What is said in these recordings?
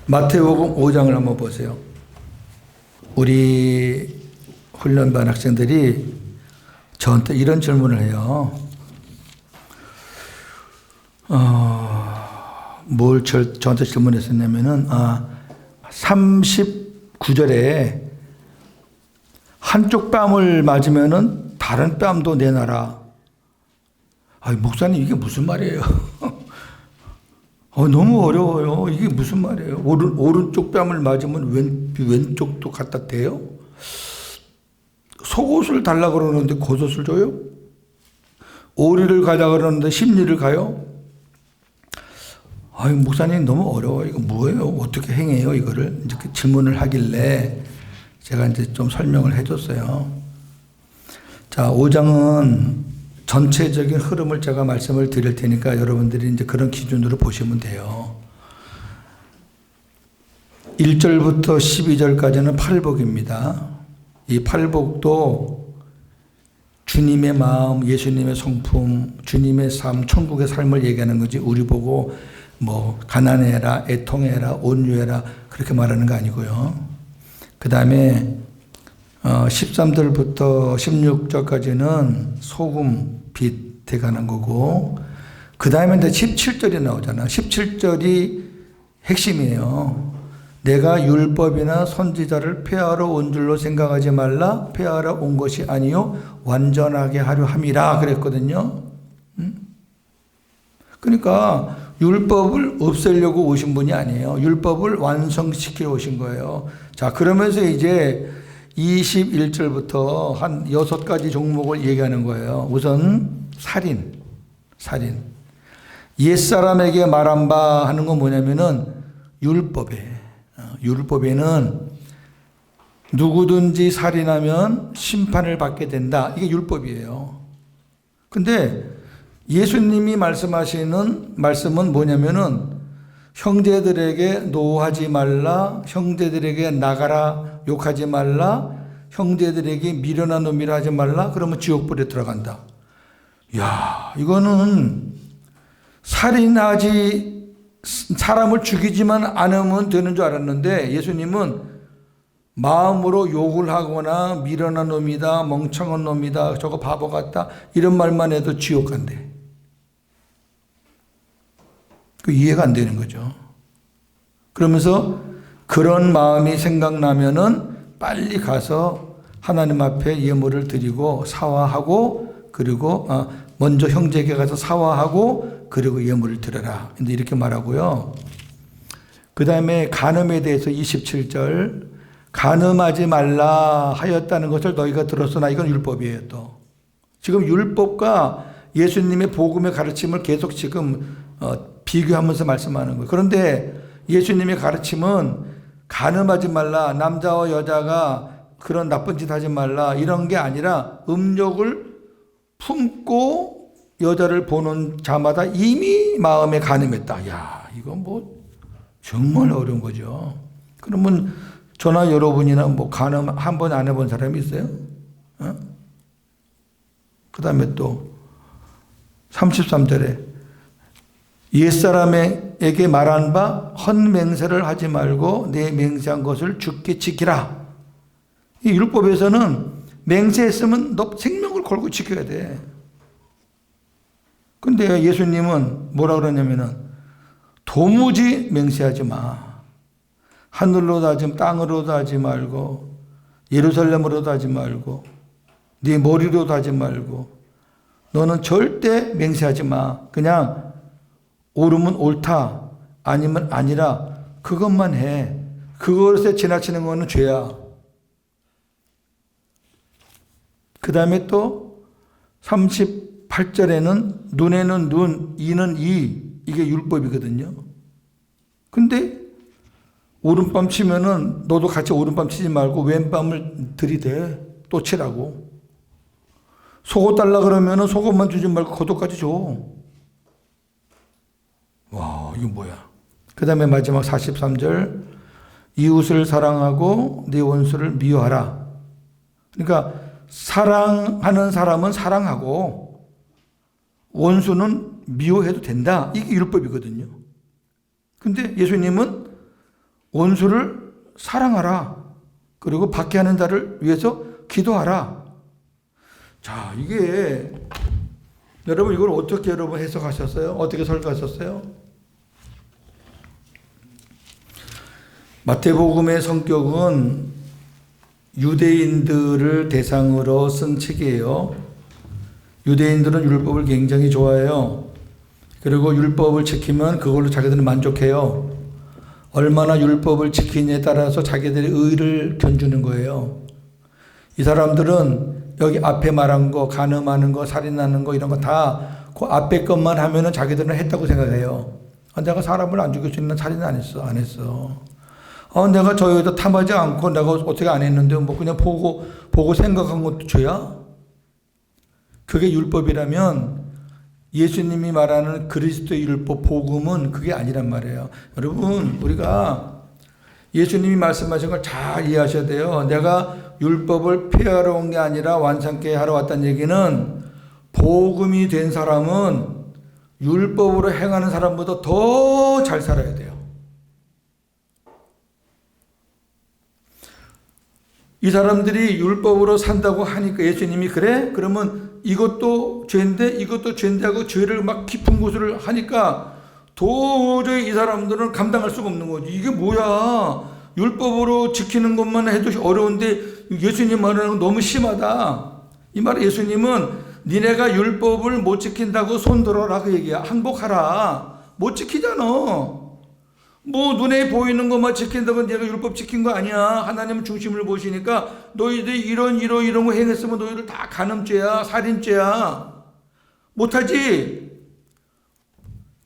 마태복음 5장을 한번 보세요. 우리 훈련반 학생들이 저한테 이런 질문을 해요. 뭘 저한테 질문했었냐면은, 39절에 한쪽 뺨을 맞으면은 다른 뺨도 내놔라. 목사님, 이게 무슨 말이에요? 너무 어려워요. 이게 무슨 말이에요? 오른쪽 뺨을 맞으면 왼쪽도 갖다 대요? 속옷을 달라 그러는데 겉옷을 줘요? 오리를 가자 그러는데 심리를 가요? 목사님 너무 어려워요. 이거 뭐예요? 어떻게 행해요? 이거를 이렇게 질문을 하길래 제가 이제 좀 설명을 해줬어요. 자, 5장은 전체적인 흐름을 제가 말씀을 드릴 테니까 여러분들이 이제 그런 기준으로 보시면 돼요. 1절부터 12절까지는 팔복입니다. 이 팔복도 주님의 마음, 예수님의 성품, 주님의 삶, 천국의 삶을 얘기하는 거지, 우리 보고 뭐 가난해라, 애통해라, 온유해라 그렇게 말하는 거 아니고요. 그 다음에 13절부터 16절까지는 소금, 빛에 관한 거고, 그 다음에 이제 17절이 나오잖아. 17절이 핵심이에요. 내가 율법이나 선지자를 폐하러 온 줄로 생각하지 말라. 폐하러 온 것이 아니요 완전하게 하려 함이라 그랬거든요. 그러니까 율법을 없애려고 오신 분이 아니에요. 율법을 완성시키러 오신 거예요. 자, 그러면서 이제 21절부터 한 6가지 종목을 얘기하는 거예요. 우선 살인. 옛사람에게 말한 바 하는 건 뭐냐면은 율법에는 누구든지 살인하면 심판을 받게 된다. 이게 율법이에요. 근데 예수님이 말씀하시는 말씀은 뭐냐면은 형제들에게 노하지 말라, 형제들에게 나가라, 욕하지 말라, 형제들에게 미련한 놈이라 하지 말라, 그러면 지옥불에 들어간다. 이거는 사람을 죽이지만 않으면 되는 줄 알았는데 예수님은 마음으로 욕을 하거나 미련한 놈이다, 멍청한 놈이다, 저거 바보 같다 이런 말만 해도 지옥 간대. 그 이해가 안 되는 거죠. 그러면서 그런 마음이 생각나면은 빨리 가서 하나님 앞에 예물을 드리고 사화하고, 그리고 먼저 형제에게 가서 사화하고 그리고 예물을 드려라. 이렇게 말하고요. 그 다음에 간음에 대해서 27절, 간음하지 말라 하였다는 것을 너희가 들었으나 이건 율법이에요. 또 지금 율법과 예수님의 복음의 가르침을 계속 지금 비교하면서 말씀하는 거예요. 그런데 예수님의 가르침은 간음하지 말라, 남자와 여자가 그런 나쁜 짓 하지 말라 이런 게 아니라 음욕을 품고 여자를 보는 자마다 이미 마음에 간음했다. 이건 뭐 정말 어려운 거죠. 그러면 저나 여러분이나 뭐 간음 한 번 안 해본 사람이 있어요? 그 다음에 또 33절에 옛사람에게 말한 바 헛맹세를 하지 말고 내 맹세한 것을 주께 지키라. 이 율법에서는 맹세했으면 너 생명을 걸고 지켜야 돼. 근데 예수님은 뭐라 그러냐면은 도무지 맹세하지 마. 하늘로도 하지, 땅으로도 하지 말고, 예루살렘으로도 하지 말고, 네 머리로도 하지 말고, 너는 절대 맹세하지 마. 그냥 옳으면 옳다, 아니면 아니라 그것만 해. 그것에 지나치는 거는 죄야. 그 다음에 또 38절에는 눈에는 눈, 이는 이, 이게 율법이거든요. 근데 오른밤 치면은 너도 같이 오른밤 치지 말고 왼밤을 들이대. 또 치라고. 속옷 달라 그러면은 속옷만 주지 말고 겉옷까지 줘. 이거 뭐야. 그 다음에 마지막 43절, 이웃을 사랑하고 네 원수를 미워하라. 그러니까 사랑하는 사람은 사랑하고 원수는 미워해도 된다. 이게 율법이거든요. 근데 예수님은 원수를 사랑하라. 그리고 박해하는 자를 위해서 기도하라. 자, 이게 여러분 이걸 어떻게 여러분 해석하셨어요? 어떻게 설교하셨어요? 마태복음의 성격은 유대인들을 대상으로 쓴 책이에요. 유대인들은 율법을 굉장히 좋아해요. 그리고 율법을 지키면 그걸로 자기들은 만족해요. 얼마나 율법을 지키냐에 따라서 자기들의 의를 견주는 거예요. 이 사람들은 여기 앞에 말한 거, 간음하는 거, 살인하는 거 이런 거 다 그 앞에 것만 하면은 자기들은 했다고 생각해요. 내가 사람을 안 죽일 수 있는 살인 안 했어. 내가 저 여자 탐하지 않고 내가 어떻게 안 했는데 뭐 그냥 보고 생각한 것도 죄야? 그게 율법이라면 예수님이 말하는 그리스도의 율법 복음은 그게 아니란 말이에요. 여러분, 우리가 예수님이 말씀하신 걸 잘 이해하셔야 돼요. 내가 율법을 폐하러 온 게 아니라 완성케 하러 왔다는 얘기는 복음이 된 사람은 율법으로 행하는 사람보다 더 잘 살아야 돼요. 이 사람들이 율법으로 산다고 하니까 예수님이 그래? 그러면 이것도 죄인데 이것도 죄인데 하고 죄를 막 깊은 곳을 하니까 도저히 이 사람들은 감당할 수가 없는 거지. 이게 뭐야? 율법으로 지키는 것만 해도 어려운데 예수님 말하는 건 너무 심하다. 이 말은 예수님은 니네가 율법을 못 지킨다고 손들어라 그 얘기야. 항복하라. 못 지키잖아. 뭐 눈에 보이는 것만 지킨다고 내가 율법 지킨 거 아니야. 하나님 중심을 보시니까 너희들이 이런 거 행했으면 너희들 다 간음죄야, 살인죄야. 못하지.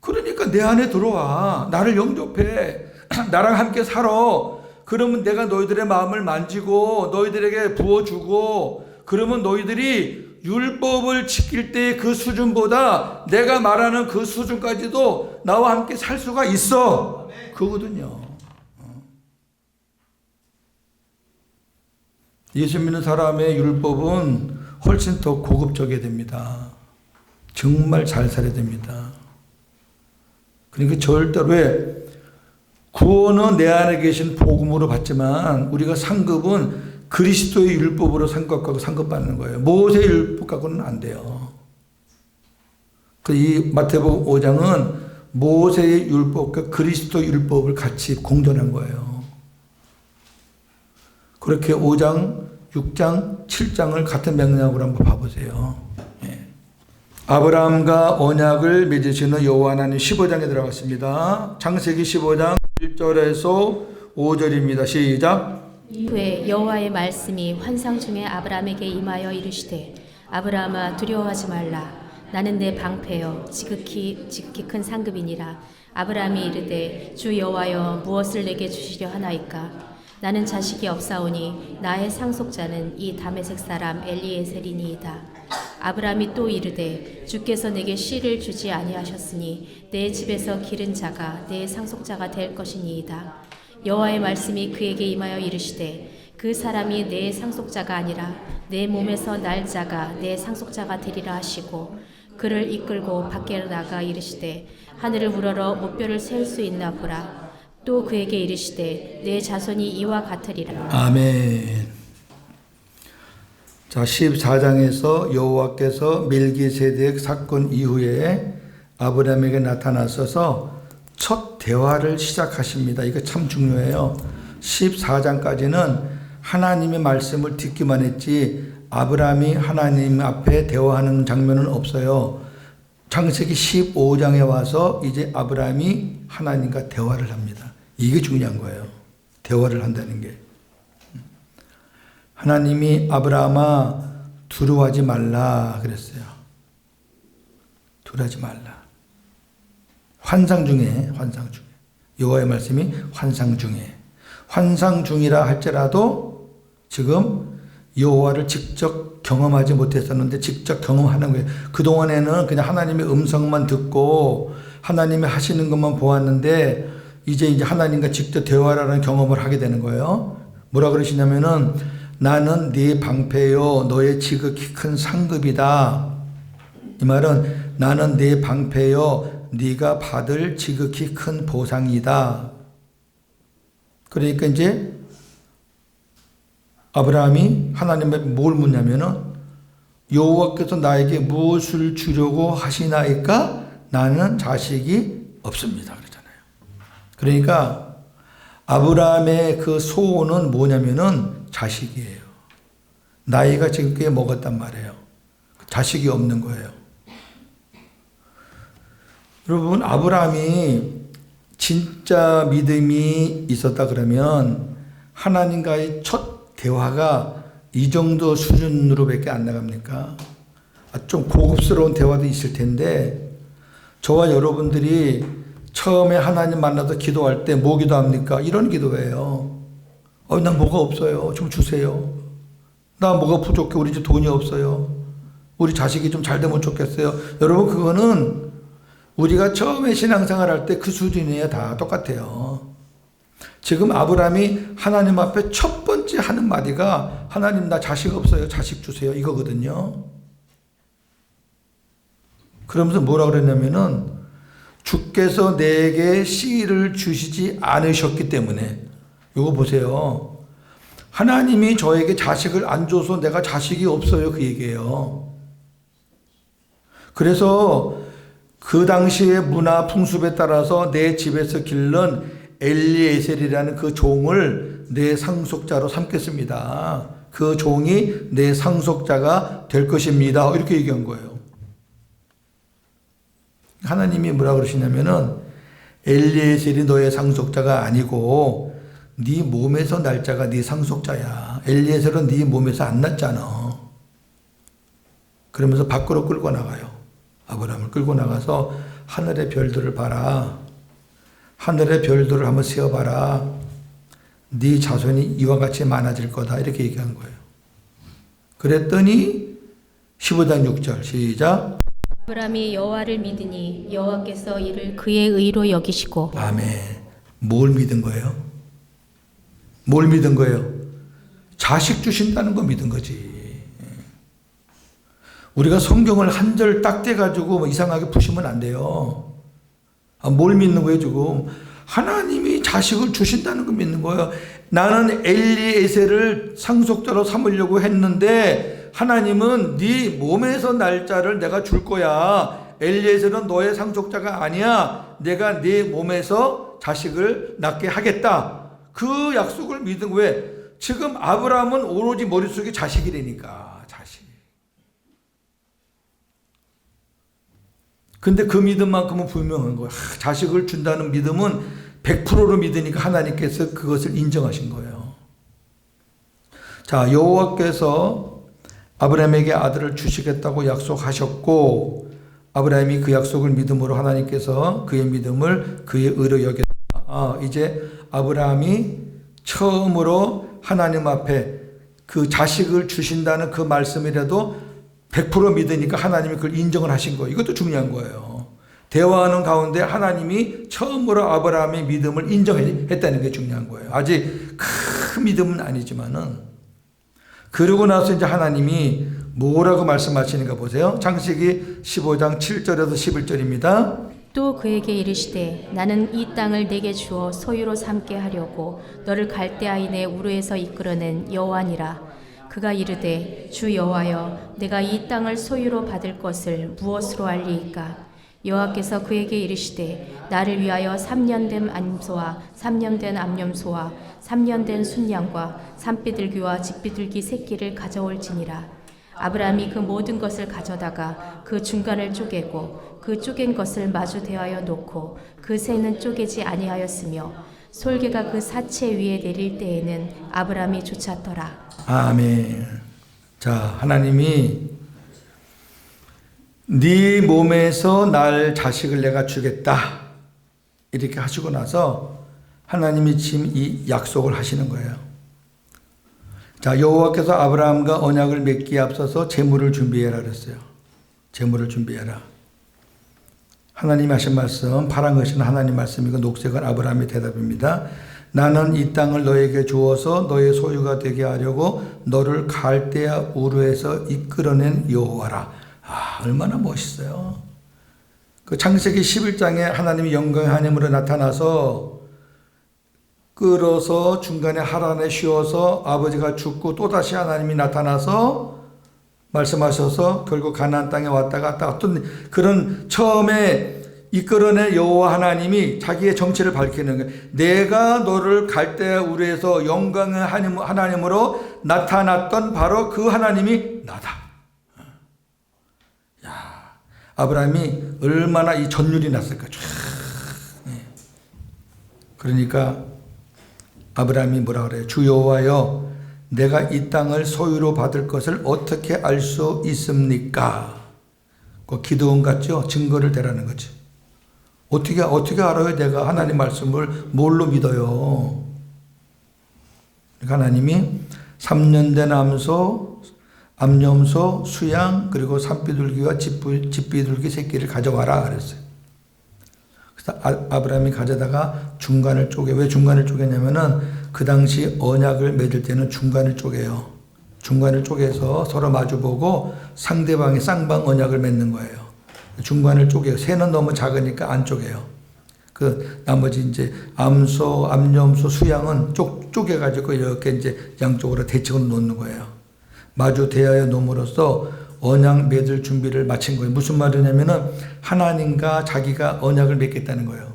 그러니까 내 안에 들어와. 나를 영접해. 나랑 함께 살아. 그러면 내가 너희들의 마음을 만지고 너희들에게 부어주고 그러면 너희들이 율법을 지킬 때 그 수준보다 내가 말하는 그 수준까지도 나와 함께 살 수가 있어. 그거거든요. 예수 믿는 사람의 율법은 훨씬 더 고급적이어야 됩니다. 정말 잘 살아야 됩니다. 그러니까 절대로 왜 구원은 내 안에 계신 복음으로 받지만 우리가 상급은 그리스도의 율법으로 상급받는 거예요. 모세의 율법 갖고는 안 돼요. 이 마태복음 5장은 모세의 율법과 그리스도 율법을 같이 공존한 거예요. 그렇게 5장, 6장, 7장을 같은 맥락으로 한번 봐보세요. 예. 아브라함과 언약을 맺으시는 여호와 하나님 15장에 들어갔습니다. 창세기 15장 1절에서 5절입니다. 시작. 이후에 여호와의 말씀이 환상 중에 아브라함에게 임하여 이르시되 아브라함아 두려워하지 말라. 나는 내 방패여 지극히 큰 상급이니라. 아브라함이 이르되 주 여호와여 무엇을 내게 주시려 하나이까. 나는 자식이 없사오니 나의 상속자는 이 다메섹 사람 엘리에셀이니이다. 아브라함이 또 이르되 주께서 내게 씨를 주지 아니하셨으니 내 집에서 기른 자가 내 상속자가 될 것이니이다. 여호와의 말씀이 그에게 임하여 이르시되 그 사람이 내 상속자가 아니라 내 몸에서 날 자가 내 상속자가 되리라 하시고 그를 이끌고 밖에 나가 이르시되 하늘을 우러러 목별을 셀 수 있나 보라. 또 그에게 이르시되 내 자손이 이와 같으리라. 아멘. 자, 14장에서 여호와께서 멜기세덱 사건 이후에 아브라함에게 나타나셔서 첫 대화를 시작하십니다. 이거 참 중요해요. 14장까지는 하나님의 말씀을 듣기만 했지 아브라함이 하나님 앞에 대화하는 장면은 없어요. 창세기 15장에 와서 이제 아브라함이 하나님과 대화를 합니다. 이게 중요한 거예요. 대화를 한다는 게. 하나님이 아브라함아 두려워하지 말라 그랬어요. 두려워하지 말라. 환상 중에 여호와의 말씀이 환상 중이라 할지라도 지금 여호와를 직접 경험하지 못했었는데 직접 경험하는 거예요. 그동안에는 그냥 하나님의 음성만 듣고 하나님이 하시는 것만 보았는데 이제 하나님과 직접 대화라는 경험을 하게 되는 거예요. 뭐라 그러시냐면은 나는 네 방패요 너의 지극히 큰 상급이다. 이 말은 나는 네 방패요 네가 받을 지극히 큰 보상이다. 그러니까 이제 아브라함이 하나님께 뭘 묻냐면은 여호와께서 나에게 무엇을 주려고 하시나이까? 나는 자식이 없습니다. 그러잖아요. 그러니까 아브라함의 그 소원은 뭐냐면은 자식이에요. 나이가 지금 꽤 먹었단 말이에요. 자식이 없는 거예요. 여러분, 아브라함이 진짜 믿음이 있었다 그러면 하나님과의 첫 대화가 이 정도 수준으로밖에 안 나갑니까? 좀 고급스러운 대화도 있을 텐데, 저와 여러분들이 처음에 하나님 만나서 기도할 때 뭐 기도합니까? 이런 기도예요. 난 뭐가 없어요. 좀 주세요. 나 뭐가 부족해. 우리 집 돈이 없어요. 우리 자식이 좀 잘 되면 좋겠어요. 여러분, 그거는 우리가 처음에 신앙생활 할 때 그 수준이에요. 다 똑같아요. 지금 아브라함이 하나님 앞에 첫 번째 하는 마디가 하나님 나 자식 없어요. 자식 주세요. 이거거든요. 그러면서 뭐라 그랬냐면은 주께서 내게 씨를 주시지 않으셨기 때문에, 이거 보세요. 하나님이 저에게 자식을 안 줘서 내가 자식이 없어요. 그 얘기예요. 그래서 그 당시의 문화 풍습에 따라서 내 집에서 기른 엘리에셀이라는 그 종을 내 상속자로 삼겠습니다. 그 종이 내 상속자가 될 것입니다. 이렇게 얘기한 거예요. 하나님이 뭐라 그러시냐면은 엘리에셀이 너의 상속자가 아니고 네 몸에서 날 자가 네 상속자야. 엘리에셀은 네 몸에서 안 났잖아. 그러면서 밖으로 끌고 나가요. 아브라함을 끌고 나가서 하늘의 별들을 봐라. 하늘의 별들을 한번 세어봐라. 네 자손이 이와 같이 많아질 거다. 이렇게 얘기한 거예요. 그랬더니 15장 6절 시작. 아브라함이 여호와를 믿으니 여호와께서 이를 그의 의로 여기시고. 아멘. 뭘 믿은 거예요? 뭘 믿은 거예요? 자식 주신다는 거 믿은 거지. 우리가 성경을 한 절 딱 떼가지고 이상하게 푸시면 안 돼요. 뭘 믿는 거예요, 지금? 하나님이 자식을 주신다는 거 믿는 거예요. 나는 엘리에셀을 상속자로 삼으려고 했는데 하나님은 네 몸에서 날 자를 내가 줄 거야. 엘리에셀은 너의 상속자가 아니야. 내가 네 몸에서 자식을 낳게 하겠다. 그 약속을 믿은 거예요. 왜? 지금 아브라함은 오로지 머릿속에 자식이라니까. 자식. 근데 그 믿음만큼은 분명한 거예요. 자식을 준다는 믿음은 100%로 믿으니까 하나님께서 그것을 인정하신 거예요. 자, 여호와께서 아브라함에게 아들을 주시겠다고 약속하셨고, 아브라함이 그 약속을 믿음으로 하나님께서 그의 믿음을 그의 의로 여겼다. 이제 아브라함이 처음으로 하나님 앞에 그 자식을 주신다는 그 말씀이라도 100% 믿으니까 하나님이 그걸 인정을 하신 거예요. 이것도 중요한 거예요. 대화하는 가운데 하나님이 처음으로 아브라함의 믿음을 인정했다는 게 중요한 거예요. 아직 큰 믿음은 아니지만은. 그러고 나서 이제 하나님이 뭐라고 말씀하시는가 보세요. 창세기 15장 7절에서 11절입니다. 또 그에게 이르시되 나는 이 땅을 내게 주어 소유로 삼게 하려고 너를 갈대아인의 우르에서 이끌어낸 여호와니라. 그가 이르되 주 여호와여 내가 이 땅을 소유로 받을 것을 무엇으로 알리이까? 여호와께서 그에게 이르시되 나를 위하여 3년 된 암소와 3년 된 암염소와 3년 된 순양과 산비둘기와 집비둘기 새끼를 가져올지니라. 아브라함이 그 모든 것을 가져다가 그 중간을 쪼개고 그 쪼갠 것을 마주 대하여 놓고 그 새는 쪼개지 아니하였으며 솔개가 그 사체 위에 내릴 때에는 아브라함이 쫓았더라. 아멘. 자, 하나님이 네 몸에서 날 자식을 내가 주겠다. 이렇게 하시고 나서 하나님이 지금 이 약속을 하시는 거예요. 자, 여호와께서 아브라함과 언약을 맺기에 앞서서 제물을 준비해라 그랬어요. 제물을 준비해라. 하나님이 하신 말씀, 파란 것은 하나님 말씀이고 녹색은 아브라함의 대답입니다. 나는 이 땅을 너에게 주어서 너의 소유가 되게 하려고 너를 갈대아 우르에서 이끌어낸 여호와라. 얼마나 멋있어요. 그 창세기 11장에 하나님이 영광의 하나님으로 나타나서 끌어서 중간에 하란에 쉬어서 아버지가 죽고 또다시 하나님이 나타나서 말씀하셔서 결국 가나안 땅에 왔다가 딱 어떤 그런 처음에 이끌어낸 여호와 하나님이 자기의 정체를 밝히는 거예요. 내가 너를 갈대아 우르에서 영광의 하나님으로 나타났던 바로 그 하나님이 나다. 야, 아브라함이 얼마나 이 전율이 났을까. 그러니까 아브라함이 뭐라 그래요? 주 여호와여, 내가 이 땅을 소유로 받을 것을 어떻게 알 수 있습니까? 그 기도원 같죠? 증거를 대라는 거지. 어떻게 알아요? 내가 하나님 말씀을 뭘로 믿어요? 하나님이 3년 된 암염소, 수양, 그리고 산비둘기와 집비둘기 새끼를 가져와라 그랬어요. 그래서 아브라함이 가져다가 중간을 쪼개. 왜 중간을 쪼개냐면은 그 당시 언약을 맺을 때는 중간을 쪼개요. 중간을 쪼개서 서로 마주보고 상대방의 쌍방 언약을 맺는 거예요. 중간을 쪼개요. 새는 너무 작으니까 안 쪼개요. 그 나머지 이제 암소, 암염소, 수양은 쪼개가지고 이렇게 이제 양쪽으로 대칭으로 놓는 거예요. 마주 대하여 놓음으로써 언약 맺을 준비를 마친 거예요. 무슨 말이냐면은 하나님과 자기가 언약을 맺겠다는 거예요.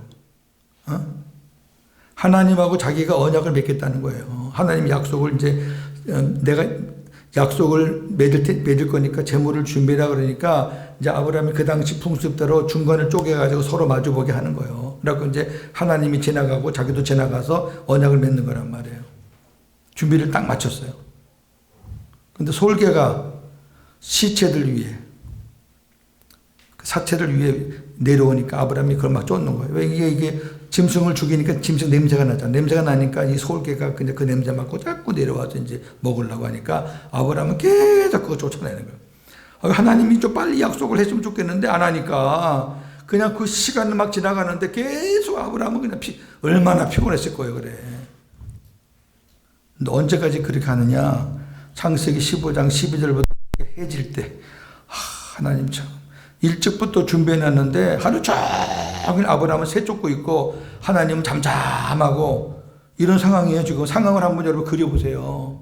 하나님하고 자기가 언약을 맺겠다는 거예요. 하나님 약속을 이제 내가 약속을 맺을 거니까 재물을 준비라 그러니까 이제 아브라함이 그 당시 풍습대로 중간을 쪼개가지고 서로 마주보게 하는 거예요. 그래갖고 이제 하나님이 지나가고 자기도 지나가서 언약을 맺는 거란 말이에요. 준비를 딱 마쳤어요. 근데 솔개가 시체들 위에, 사체를 위에 내려오니까 아브라함이 그걸 막 쫓는 거예요. 왜 이게 짐승을 죽이니까 짐승 냄새가 나잖아. 냄새가 나니까 이 솔개가 그냥 그 냄새 맡고 자꾸 내려와서 이제 먹으려고 하니까 아브라함은 계속 그거 쫓아내는 거예요. 하나님이 좀 빨리 약속을 했으면 좋겠는데 안 하니까 그냥 그 시간을 막 지나가는데 계속 아브라함은 그냥 얼마나 피곤했을 거예요. 그래. 근데 언제까지 그렇게 하느냐? 창세기 15장 12절부터 해질 때 하나님 참 일찍부터 준비해놨는데 하루 종일 아브라함은 새 쫓고 있고 하나님은 잠잠하고 이런 상황이에요. 지금 상황을 한번 여러분 그려보세요.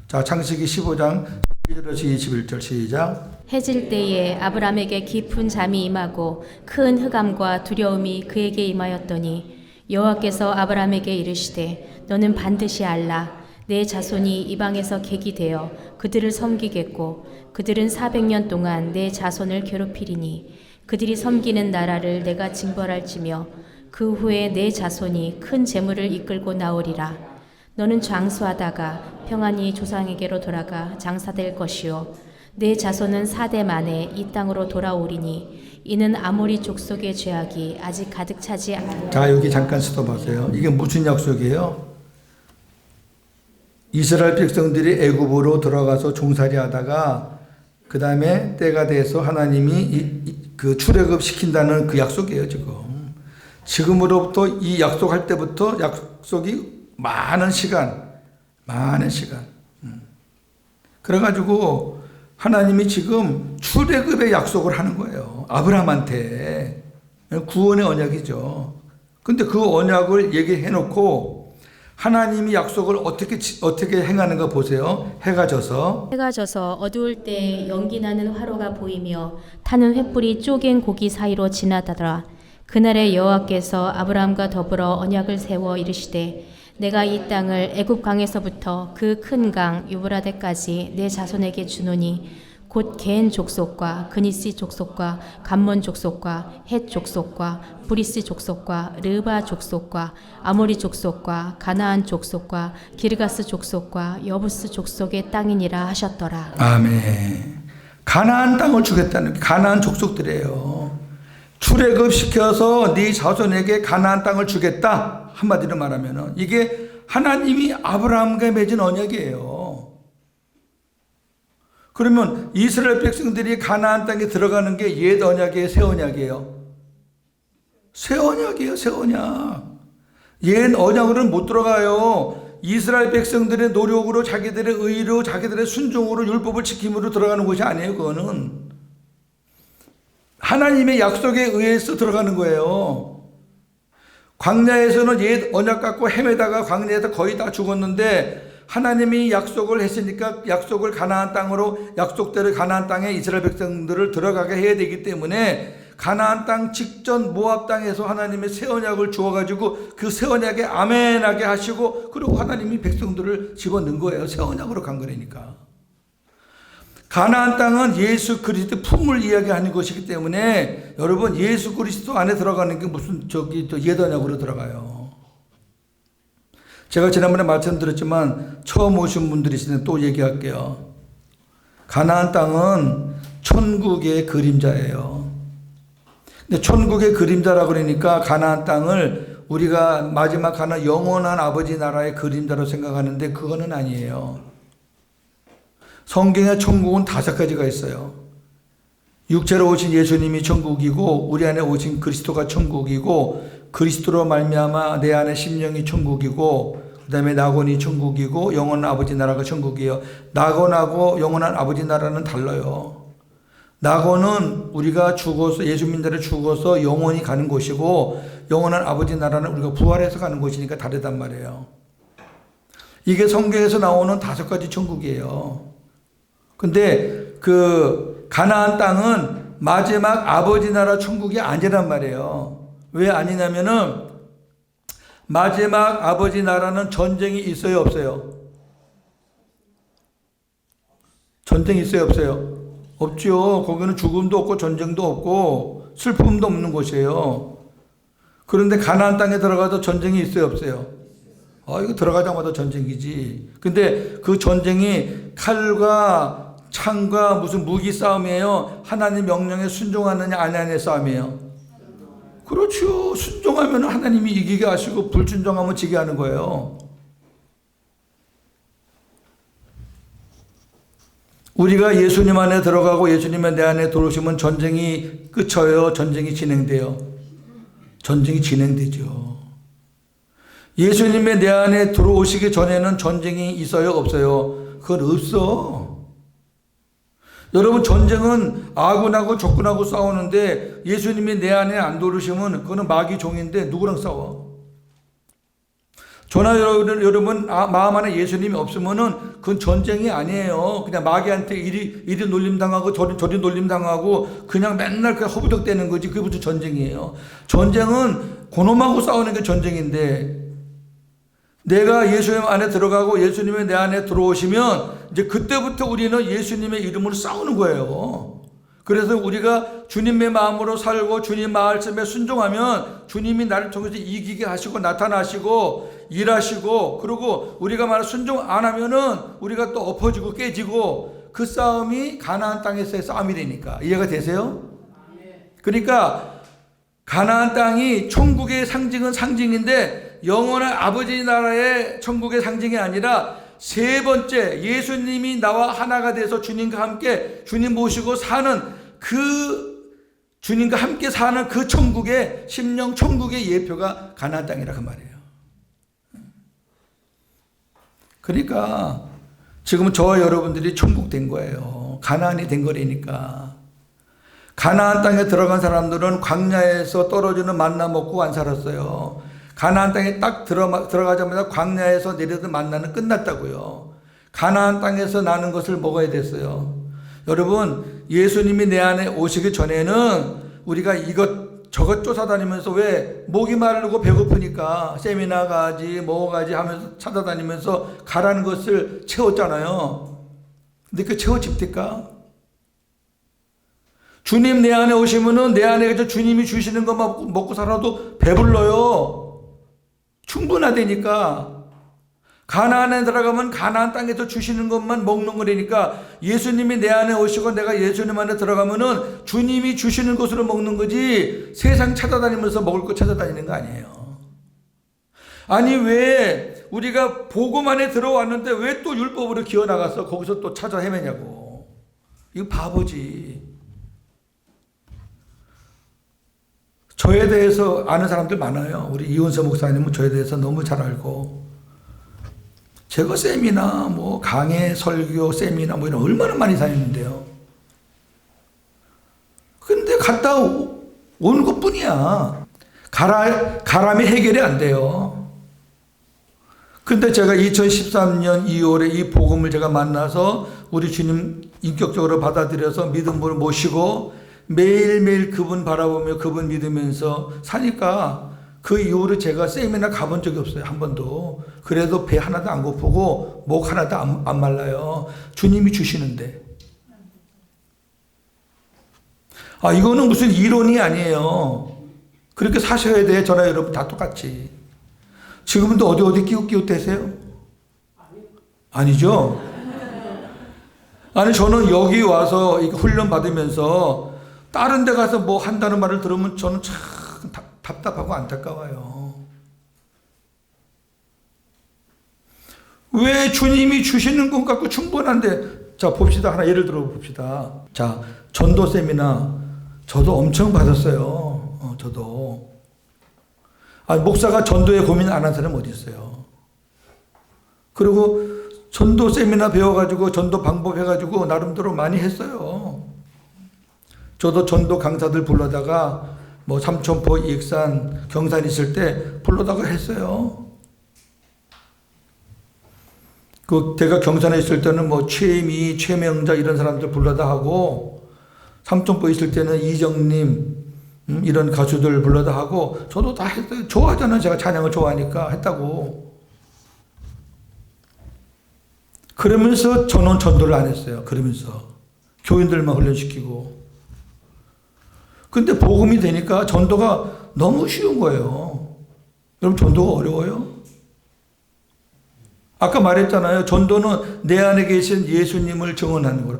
자, 창세기 15장 12절에서 21절 시작. 해질 때에 아브라함에게 깊은 잠이 임하고 큰 흑암과 두려움이 그에게 임하였더니 여호와께서 아브라함에게 이르시되 너는 반드시 알라. 내 자손이 이방에서 객이 되어 그들을 섬기겠고 그들은 400년 동안 내 자손을 괴롭히리니 그들이 섬기는 나라를 내가 징벌할지며 그 후에 내 자손이 큰 재물을 이끌고 나오리라. 너는 장수하다가 평안히 조상에게로 돌아가 장사될 것이요 내 자손은 4대 만에 이 땅으로 돌아오리니 이는 아모리 족속의 죄악이 아직 가득 차지 않았다. 자, 여기 잠깐 스톱하세요. 이게 무슨 약속이에요? 이스라엘 백성들이 애굽으로 들어가서 종살이 하다가 그 다음에 때가 돼서 하나님이 그 출애굽 시킨다는 그 약속이에요. 지금으로부터 이 약속할 때부터 약속이 많은 시간 그래가지고 하나님이 지금 출애굽의 약속을 하는 거예요. 아브라함한테 구원의 언약이죠. 근데 그 언약을 얘기해 놓고 하나님이 약속을 어떻게 행하는가 보세요. 해가 져서 어두울 때 연기 나는 화로가 보이며 타는 횃불이 쪼갠 고기 사이로 지나다더라. 그날에 여호와께서 아브라함과 더불어 언약을 세워 이르시되 내가 이 땅을 애굽 강에서부터 그 큰 강 유브라데까지 내 자손에게 주노니 곧 겐 족속과 그니시 족속과 감몬 족속과 헷 족속과 브리스 족속과 르바 족속과 아모리 족속과 가나안 족속과 기르가스 족속과 여부스 족속의 땅이니라 하셨더라. 아멘. 가나안 땅을 주겠다는 게 가나안 족속들이에요. 출애굽 시켜서 네 자손에게 가나안 땅을 주겠다. 한마디로 말하면은 이게 하나님이 아브라함과 맺은 언약이에요. 그러면 이스라엘 백성들이 가나안 땅에 들어가는 게 옛 언약이에요, 새 언약이에요? 새 언약이에요, 새 언약. 옛 언약으로는 못 들어가요. 이스라엘 백성들의 노력으로 자기들의 의로 자기들의 순종으로 율법을 지킴으로 들어가는 것이 아니에요. 그거는 하나님의 약속에 의해서 들어가는 거예요. 광야에서는 옛 언약 갖고 헤매다가 광야에서 거의 다 죽었는데 하나님이 약속을 했으니까 약속을 가나안 땅으로 약속대로 가나안 땅에 이스라엘 백성들을 들어가게 해야 되기 때문에 가나안 땅 직전 모압 땅에서 하나님의 새 언약을 주어가지고 그 새 언약에 아멘하게 하시고 그리고 하나님이 백성들을 집어넣은 거예요. 새 언약으로 간 거라니까. 가나안 땅은 예수 그리스도 품을 이야기하는 것이기 때문에 여러분 예수 그리스도 안에 들어가는 게 무슨 또 옛 언약으로 들어가요. 제가 지난번에 말씀드렸지만 처음 오신 분들이 있으면 또 얘기할게요. 가나안 땅은 천국의 그림자예요. 근데 천국의 그림자라 그러니까 가나안 땅을 우리가 마지막 가나 영원한 아버지 나라의 그림자로 생각하는데 그거는 아니에요. 성경의 천국은 5가지가 있어요. 육체로 오신 예수님이 천국이고 우리 안에 오신 그리스도가 천국이고 그리스도로 말미암아 내 안에 심령이 천국이고 그 다음에 낙원이 천국이고 영원한 아버지 나라가 천국이에요. 낙원하고 영원한 아버지 나라는 달라요. 낙원은 우리가 죽어서 예수 믿는 자를 죽어서 영원히 가는 곳이고 영원한 아버지 나라는 우리가 부활해서 가는 곳이니까 다르단 말이에요. 이게 성경에서 나오는 5가지 천국이에요. 근데 그 가나안 땅은 마지막 아버지 나라 천국이 아니란 말이에요. 왜 아니냐면은 마지막 아버지 나라는 전쟁이 있어요, 없어요? 전쟁이 있어요, 없어요? 없죠. 거기는 죽음도 없고 전쟁도 없고 슬픔도 없는 곳이에요. 그런데 가나안 땅에 들어가도 전쟁이 있어요, 없어요? 이거 들어가자마자 전쟁이지. 근데 그 전쟁이 칼과 창과 무슨 무기 싸움이에요? 하나님 명령에 순종하느냐 아니냐의 싸움이에요? 그렇죠. 순종하면 하나님이 이기게 하시고 불순종하면 지게 하는 거예요. 우리가 예수님 안에 들어가고 예수님의 내 안에 들어오시면 전쟁이 끝쳐요? 전쟁이 진행돼요? 전쟁이 진행되죠. 예수님의 내 안에 들어오시기 전에는 전쟁이 있어요? 없어요? 그건 없어. 여러분 전쟁은 아군하고 적군하고 싸우는데 예수님이 내 안에 안 들어오시면 그거는 마귀 종인데 누구랑 싸워? 저나 여러분 마음 안에 예수님이 없으면은 그건 전쟁이 아니에요. 그냥 마귀한테 이리 놀림당하고 저리 놀림당하고 그냥 맨날 그냥 허부덕대는 거지. 그게 무슨 전쟁이에요. 전쟁은 그놈하고 싸우는 게 전쟁인데 내가 예수님 안에 들어가고 예수님이 내 안에 들어오시면 이제 그때부터 우리는 예수님의 이름으로 싸우는 거예요. 그래서 우리가 주님의 마음으로 살고 주님 말씀에 순종하면 주님이 나를 통해서 이기게 하시고 나타나시고 일하시고 그리고 우리가 만약 순종 안 하면은 우리가 또 엎어지고 깨지고 그 싸움이 가나안 땅에서의 싸움이 되니까 이해가 되세요? 그러니까 가나안 땅이 천국의 상징은 상징인데 영원한 아버지 나라의 천국의 상징이 아니라 세 번째 예수님이 나와 하나가 돼서 주님과 함께 주님 모시고 사는 그 주님과 함께 사는 그 천국의 심령 천국의 예표가 가나안 땅이라 그 말이에요. 그러니까 지금 저와 여러분들이 천국 된 거예요. 가나안이 된 거라니까. 가나안 땅에 들어간 사람들은 광야에서 떨어지는 만나 먹고 안 살았어요. 가나안 땅에 딱 들어가자마자 광야에서 내려든 만나는 끝났다고요. 가나안 땅에서 나는 것을 먹어야 됐어요. 여러분 예수님이 내 안에 오시기 전에는 우리가 저것 쫓아다니면서 왜 목이 마르고 배고프니까 세미나 가지 뭐 가지 하면서 찾아다니면서 가라는 것을 채웠잖아요. 근데 그 채워집니까? 주님 내 안에 오시면은 내 안에 주님이 주시는 것만 먹고 살아도 배불러요. 충분하다니까. 가나안에 들어가면 가나안 땅에서 주시는 것만 먹는 거라니까. 예수님이 내 안에 오시고 내가 예수님 안에 들어가면은 주님이 주시는 것으로 먹는 거지 세상 찾아다니면서 먹을 거 찾아다니는 거 아니에요. 아니 왜 우리가 복음 안에 들어왔는데 왜 또 율법으로 기어나가서 거기서 또 찾아 헤매냐고. 이거 바보지. 저에 대해서 아는 사람들 많아요. 우리 이원서 목사님은 저에 대해서 너무 잘 알고 제가 세미나 뭐 강해 설교 세미나 뭐 이런 얼마나 많이 다녔는데요. 근데 갔다 오는 것뿐이야. 가람이 해결이 안 돼요. 근데 제가 2013년 2월에 이 복음을 제가 만나서 우리 주님 인격적으로 받아들여서 믿음으로 모시고 매일매일 그분 바라보며 그분 믿으면서 사니까 그 이후로 제가 세미나 가본 적이 없어요. 한 번도. 그래도 배 하나도 안 고프고 목 하나도 안 말라요. 주님이 주시는데. 이거는 무슨 이론이 아니에요. 그렇게 사셔야 돼. 저나 여러분 다 똑같이. 지금도 어디 끼웃끼웃대세요? 아니죠? 아니 저는 여기 와서 훈련 받으면서 다른 데 가서 뭐 한다는 말을 들으면 저는 참 답답하고 안타까워요. 왜 주님이 주시는 것 갖고 충분한데. 자 봅시다. 하나 예를 들어 봅시다. 자 전도 세미나 저도 엄청 받았어요. 저도. 목사가 전도에 고민 안 한 사람 어디 있어요? 그리고 전도 세미나 배워가지고 전도 방법 해가지고 나름대로 많이 했어요. 저도 전도 강사들 불러다가 뭐 삼천포, 익산, 경산 있을 때 불러다가 했어요. 제가 경산에 있을 때는 뭐 최미, 최명자 이런 사람들 불러다 하고, 삼천포 있을 때는 이정님 이런 가수들 불러다 하고, 저도 다 했어요. 좋아하잖아요. 제가 찬양을 좋아하니까 했다고. 그러면서 저는 전도를 안 했어요. 그러면서 교인들만 훈련시키고. 근데 복음이 되니까 전도가 너무 쉬운 거예요. 여러분 전도가 어려워요? 아까 말했잖아요. 전도는 내 안에 계신 예수님을 증언하는 거라.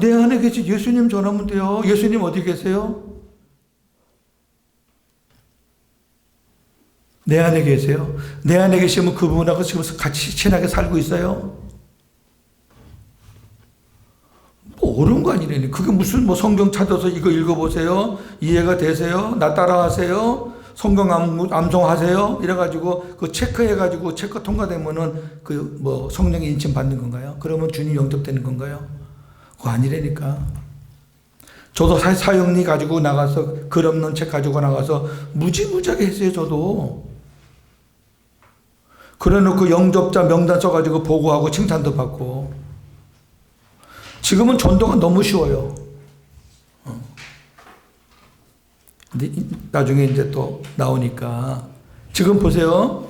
내 안에 계신 예수님 전하면 돼요. 예수님 어디 계세요? 내 안에 계세요? 내 안에 계시면 그분하고 지금 같이 친하게 살고 있어요? 어려운 거 아니래니. 그게 무슨 뭐 성경 찾아서 이거 읽어보세요. 이해가 되세요? 나 따라하세요? 성경 암송하세요? 이래가지고 그 체크해가지고 체크 통과되면은 그 뭐 성령의 인침 받는 건가요? 그러면 주님 영접되는 건가요? 그거 아니라니까. 저도 사형리 가지고 나가서 글 없는 책 가지고 나가서 무지무지하게 했어요. 저도. 그래놓고 영접자 명단 써가지고 보고하고 칭찬도 받고. 지금은 전도가 너무 쉬워요. 근데 나중에 이제 또 나오니까. 지금 보세요.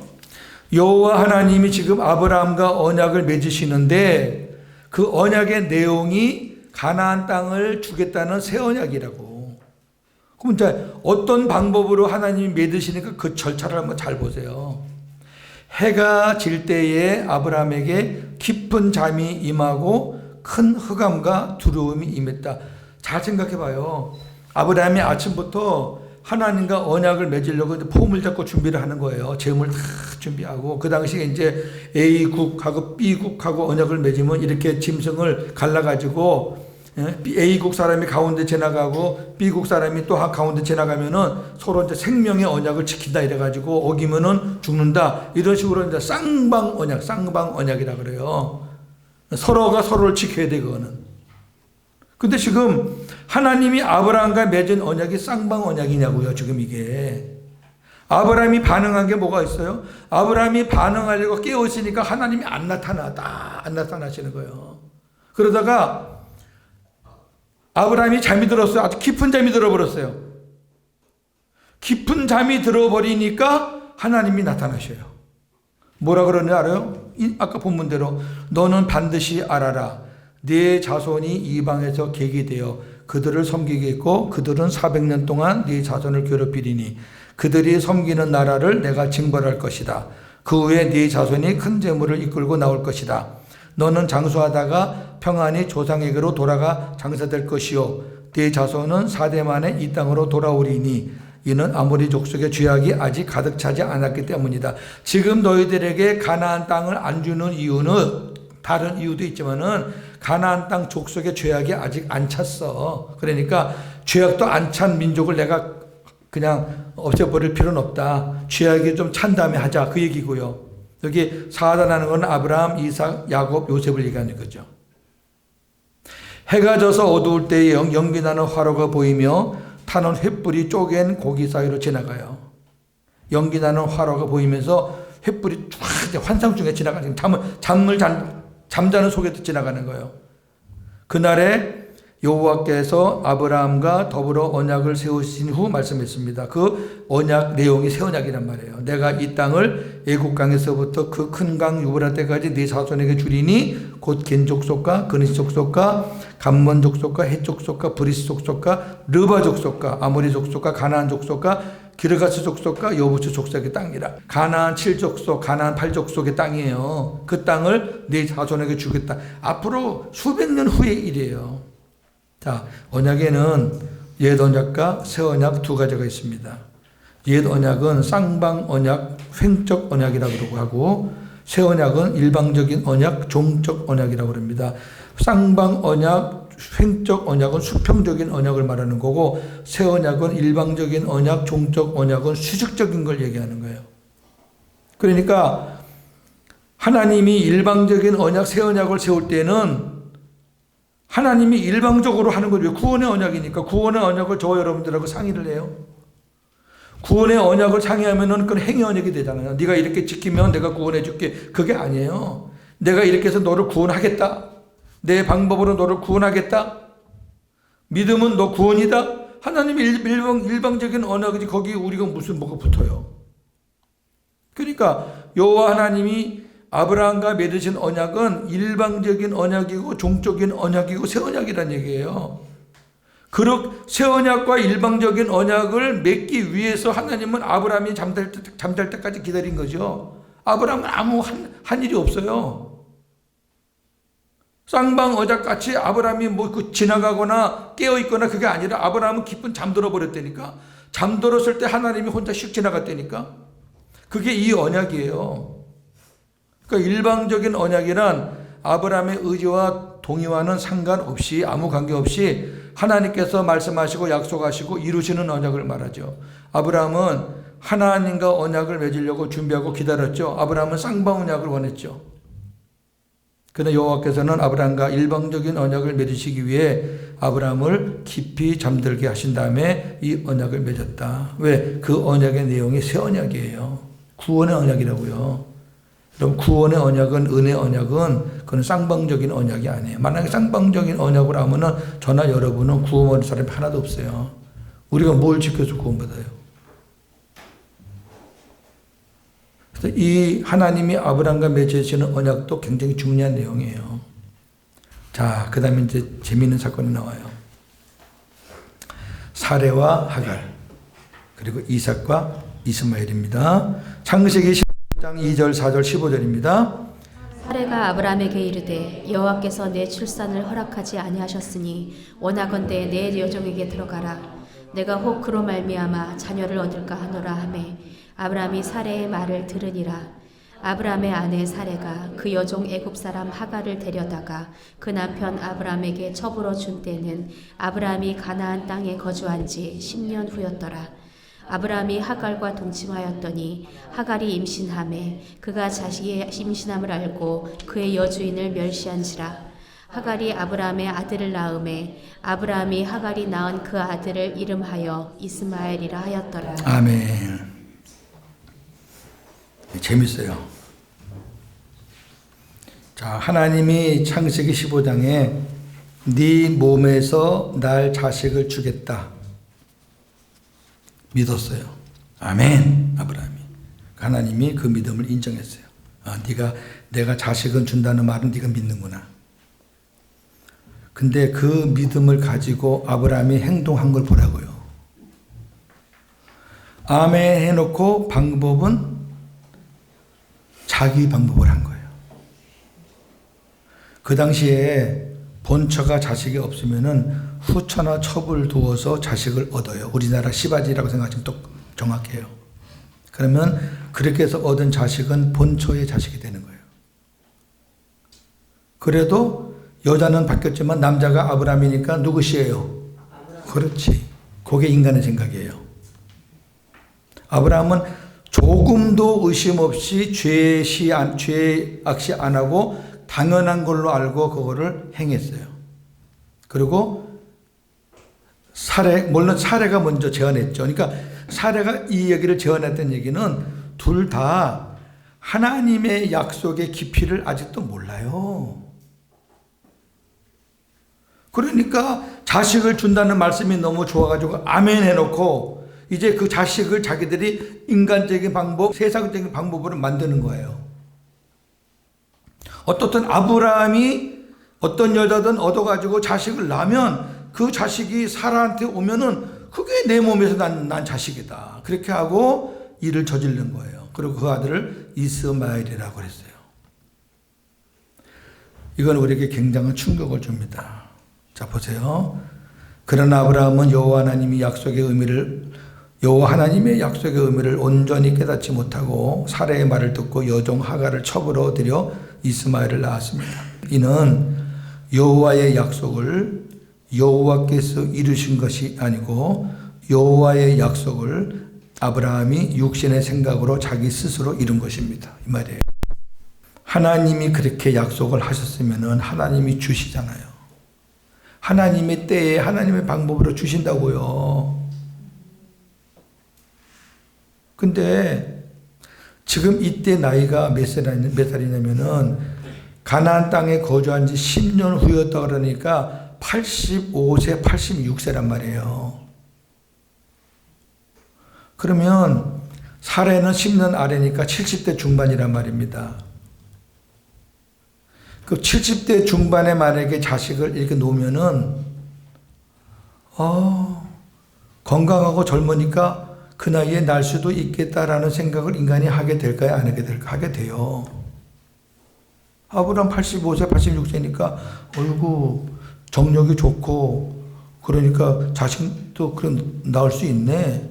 여호와 하나님이 지금 아브라함과 언약을 맺으시는데 그 언약의 내용이 가나안 땅을 주겠다는 새 언약이라고. 그럼 이제 어떤 방법으로 하나님이 맺으시니까 그 절차를 한번 잘 보세요. 해가 질 때에 아브라함에게 깊은 잠이 임하고 큰 흑암과 두려움이 임했다. 잘 생각해 봐요. 아브라함이 아침부터 하나님과 언약을 맺으려고 폼을 잡고 준비를 하는 거예요. 재물 다 준비하고. 그 당시에 이제 A국하고 B국하고 언약을 맺으면 이렇게 짐승을 갈라가지고 A국 사람이 가운데 지나가고 B국 사람이 또 가운데 지나가면은 서로 이제 생명의 언약을 지킨다 이래가지고 어기면은 죽는다. 이런 식으로 이제 쌍방 언약이라 그래요. 서로가 서로를 지켜야 돼, 그거는. 근데 지금 하나님이 아브라함과 맺은 언약이 쌍방 언약이냐고요, 지금 이게. 아브라함이 반응한 게 뭐가 있어요? 아브라함이 반응하려고 깨어있으니까 하나님이 안 나타나시는 거예요. 그러다가 아브라함이 잠이 들었어요. 아주 깊은 잠이 들어버렸어요. 깊은 잠이 들어버리니까 하나님이 나타나셔요. 뭐라 그러냐 알아요? 아까 본문대로 너는 반드시 알아라. 네 자손이 이방에서 객이 되어 그들을 섬기겠고 그들은 400년 동안 네 자손을 괴롭히리니 그들이 섬기는 나라를 내가 징벌할 것이다. 그 후에 네 자손이 큰 재물을 이끌고 나올 것이다. 너는 장수하다가 평안히 조상에게로 돌아가 장사될 것이요 네 자손은 4대 만에 이 땅으로 돌아오리니 이는 아모리 족속의 죄악이 아직 가득 차지 않았기 때문이다. 지금 너희들에게 가나안 땅을 안 주는 이유는 다른 이유도 있지만은 가나안 땅 족속의 죄악이 아직 안 찼어. 그러니까 죄악도 안 찬 민족을 내가 그냥 없애버릴 필요는 없다. 죄악이 좀 찬 다음에 하자. 그 얘기고요. 여기 사단하는 건 아브라함, 이삭, 야곱, 요셉을 얘기하는 거죠. 해가 져서 어두울 때에 연기나는 화로가 보이며 타는 횃불이 쪼갠 고기 사이로 지나가요. 연기 나는 화로가 보이면서 횃불이 쫙 환상 중에 지나가는, 잠자는 속에도 지나가는 거예요. 그날에 여호와께서 아브라함과 더불어 언약을 세우신 후 말씀했습니다. 그 언약 내용이 새 언약이란 말이에요. 내가 이 땅을 애굽 강에서부터 그 큰 강 유브라데까지 네 자손에게 주리니 곧 겐 족속과 그니스 족속과 감몬 족속과 헷 족속과 브리스 족속과 르바 족속과 아모리 족속과 가나안 족속과 기르가스 족속과 여부스 족속의 땅이라. 가나안 7족속, 가나안 8족속의 땅이에요. 그 땅을 네 자손에게 주겠다. 앞으로 수백 년 후의 일이에요. 자, 언약에는 옛 언약과 새 언약 두 가지가 있습니다. 옛 언약은 쌍방 언약, 횡적 언약이라고 그러고 하고, 새 언약은 일방적인 언약, 종적 언약이라고 합니다. 쌍방 언약, 횡적 언약은 수평적인 언약을 말하는 거고, 새 언약은 일방적인 언약, 종적 언약은 수직적인 걸 얘기하는 거예요. 그러니까 하나님이 일방적인 언약, 새 언약을 세울 때는 하나님이 일방적으로 하는 거죠. 구원의 언약이니까 구원의 언약을 저와 여러분들하고 상의를 해요. 구원의 언약을 상의하면은 그건 행위 언약이 되잖아요. 네가 이렇게 지키면 내가 구원해 줄게. 그게 아니에요. 내가 이렇게 해서 너를 구원하겠다. 내 방법으로 너를 구원하겠다. 믿음은 너 구원이다. 하나님이 일방적인 언약이지 거기 우리가 무슨 뭐가 붙어요. 그러니까 여호와 하나님이 아브라함과 맺으신 언약은 일방적인 언약이고 종적인 언약이고 새 언약이란 얘기예요. 새 언약과 일방적인 언약을 맺기 위해서 하나님은 아브라함이 잠잘 때까지 기다린 거죠. 아브라함은 아무 한 일이 없어요. 쌍방 언약같이 아브라함이 지나가거나 깨어있거나 그게 아니라 아브라함은 깊은 잠들어 버렸다니까. 잠들었을 때 하나님이 혼자 슉 지나갔다니까. 그게 이 언약이에요. 그러니까 일방적인 언약이란 아브라함의 의지와 동의와는 상관없이 아무 관계없이 하나님께서 말씀하시고 약속하시고 이루시는 언약을 말하죠. 아브라함은 하나님과 언약을 맺으려고 준비하고 기다렸죠. 아브라함은 쌍방 언약을 원했죠. 그런데 여호와께서는 아브라함과 일방적인 언약을 맺으시기 위해 아브라함을 깊이 잠들게 하신 다음에 이 언약을 맺었다. 왜? 그 언약의 내용이 새 언약이에요. 구원의 언약이라고요. 그럼 구원의 언약은, 은혜 언약은 그건 쌍방적인 언약이 아니에요. 만약에 쌍방적인 언약으로 하면은 저나 여러분은 구원받을 사람이 하나도 없어요. 우리가 뭘 지켜서 구원받아요? 그래서 이 하나님이 아브라함과 맺으시는 언약도 굉장히 중요한 내용이에요. 자, 그 다음에 이제 재미있는 사건이 나와요. 사레와 하갈, 그리고 이삭과 이스마엘입니다. 창세기 10장 2절, 4절, 15절입니다. 사레가 아브라함에게 이르되 여호와께서 내 출산을 허락하지 아니하셨으니 원하건대 내 여종에게 들어가라. 내가 혹 그로 말미암아 자녀를 얻을까 하노라 하매 아브라함이 사레의 말을 들으니라. 아브라함의 아내 사레가 그 여종 애굽 사람 하갈을 데려다가 그 남편 아브라함에게 첩으로 준 때는 아브라함이 가나안 땅에 거주한 지 10년 후였더라. 아브라함이 하갈과 동침하였더니 하갈이 임신하매 그가 자식의 임신함을 알고 그의 여주인을 멸시한지라. 하갈이 아브라함의 아들을 낳음에 아브라함이 하갈이 낳은 그 아들을 이름하여 이스마엘이라 하였더라. 아멘. 재밌어요. 자, 하나님이 창세기 15장에 네 몸에서 날 자식을 주겠다 믿었어요. 아멘. 아브라함이. 하나님이 그 믿음을 인정했어요. 내가 자식은 준다는 말은 네가 믿는구나. 근데 그 믿음을 가지고 아브라함이 행동한 걸 보라고요. 아멘 해놓고 방법은 자기 방법을 한 거예요. 그 당시에 본처가 자식이 없으면은 후처나 첩을 두어서 자식을 얻어요. 우리나라 시바지라고 생각하시면 또 정확해요. 그러면 그렇게 해서 얻은 자식은 본처의 자식이 되는 거예요. 그래도 여자는 바뀌었지만 남자가 아브라함이니까 누구시에요? 그렇지. 그게 인간의 생각이에요. 아브라함은 조금도 의심 없이 죄악시 안 하고 당연한 걸로 알고 그거를 행했어요. 그리고 물론 사례가 먼저 제안했죠. 그러니까 사례가 이 얘기를 제안했던 얘기는 둘 다 하나님의 약속의 깊이를 아직도 몰라요. 그러니까 자식을 준다는 말씀이 너무 좋아가지고 아멘 해놓고 이제 그 자식을 자기들이 인간적인 방법, 세상적인 방법으로 만드는 거예요. 어떻든 아브라함이 어떤 여자든 얻어가지고 자식을 낳으면 그 자식이 사라한테 오면은 그게 내 몸에서 난 자식이다. 그렇게 하고 일을 저지른 거예요. 그리고 그 아들을 이스마엘이라고 그랬어요. 이건 우리에게 굉장한 충격을 줍니다. 자, 보세요. 그러나 아브라함은 여호와 하나님의 약속의 의미를 온전히 깨닫지 못하고 사라의 말을 듣고 여종 하갈을 첩으로 들여 이스마엘을 낳았습니다. 이는 여호와의 약속을 여호와께서 이루신 것이 아니고 여호와의 약속을 아브라함이 육신의 생각으로 자기 스스로 이룬 것입니다. 이 말이에요. 하나님이 그렇게 약속을 하셨으면 하나님이 주시잖아요. 하나님의 때에 하나님의 방법으로 주신다고요. 근데 지금 이때 나이가 몇 살이냐면은 가나안 땅에 거주한 지 10년 후였다 그러니까 85세, 86세란 말이에요. 그러면 사례는 10년 아래니까 70대 중반이란 말입니다. 그 70대 중반에 만약에 자식을 이렇게 놓으면은 건강하고 젊으니까 그 나이에 날 수도 있겠다라는 생각을 인간이 하게 될까요? 안 하게 될까? 하게 돼요. 아브라함 85세, 86세니까 어이구 정력이 좋고 그러니까 자식도 그런 낳을 수 있네.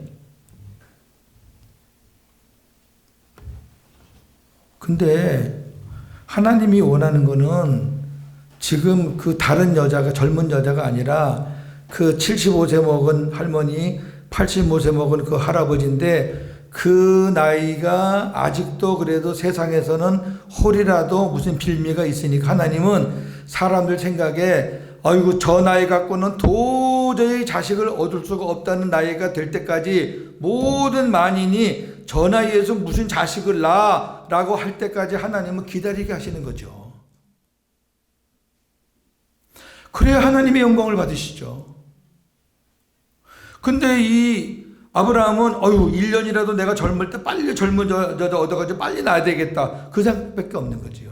근데 하나님이 원하는 거는 지금 그 다른 여자가 젊은 여자가 아니라 그 75세 먹은 할머니 85세 먹은 그 할아버지인데 그 나이가 아직도 그래도 세상에서는 홀이라도 무슨 빌미가 있으니까 하나님은 사람들 생각에 아이고 저 나이 갖고는 도저히 자식을 얻을 수가 없다는 나이가 될 때까지 모든 만인이 저 나이에서 무슨 자식을 낳아 라고 할 때까지 하나님은 기다리게 하시는 거죠. 그래야 하나님의 영광을 받으시죠. 근데 이 아브라함은 1년이라도 내가 젊을 때 빨리 젊은 여자 얻어가지고 빨리 낳아야 되겠다. 그 생각밖에 없는 거지요.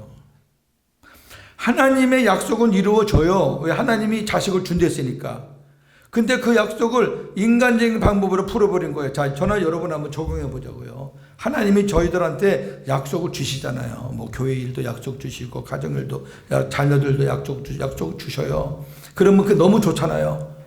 하나님의 약속은 이루어져요. 왜? 하나님이 자식을 준댔으니까. 근데 그 약속을 인간적인 방법으로 풀어버린 거예요. 자, 저나 여러분 한번 적용해 보자고요. 하나님이 저희들한테 약속을 주시잖아요. 뭐 교회 일도 약속 주시고 가정 일도 자녀들도 약속 주셔요. 그러면 그게 너무 좋잖아요.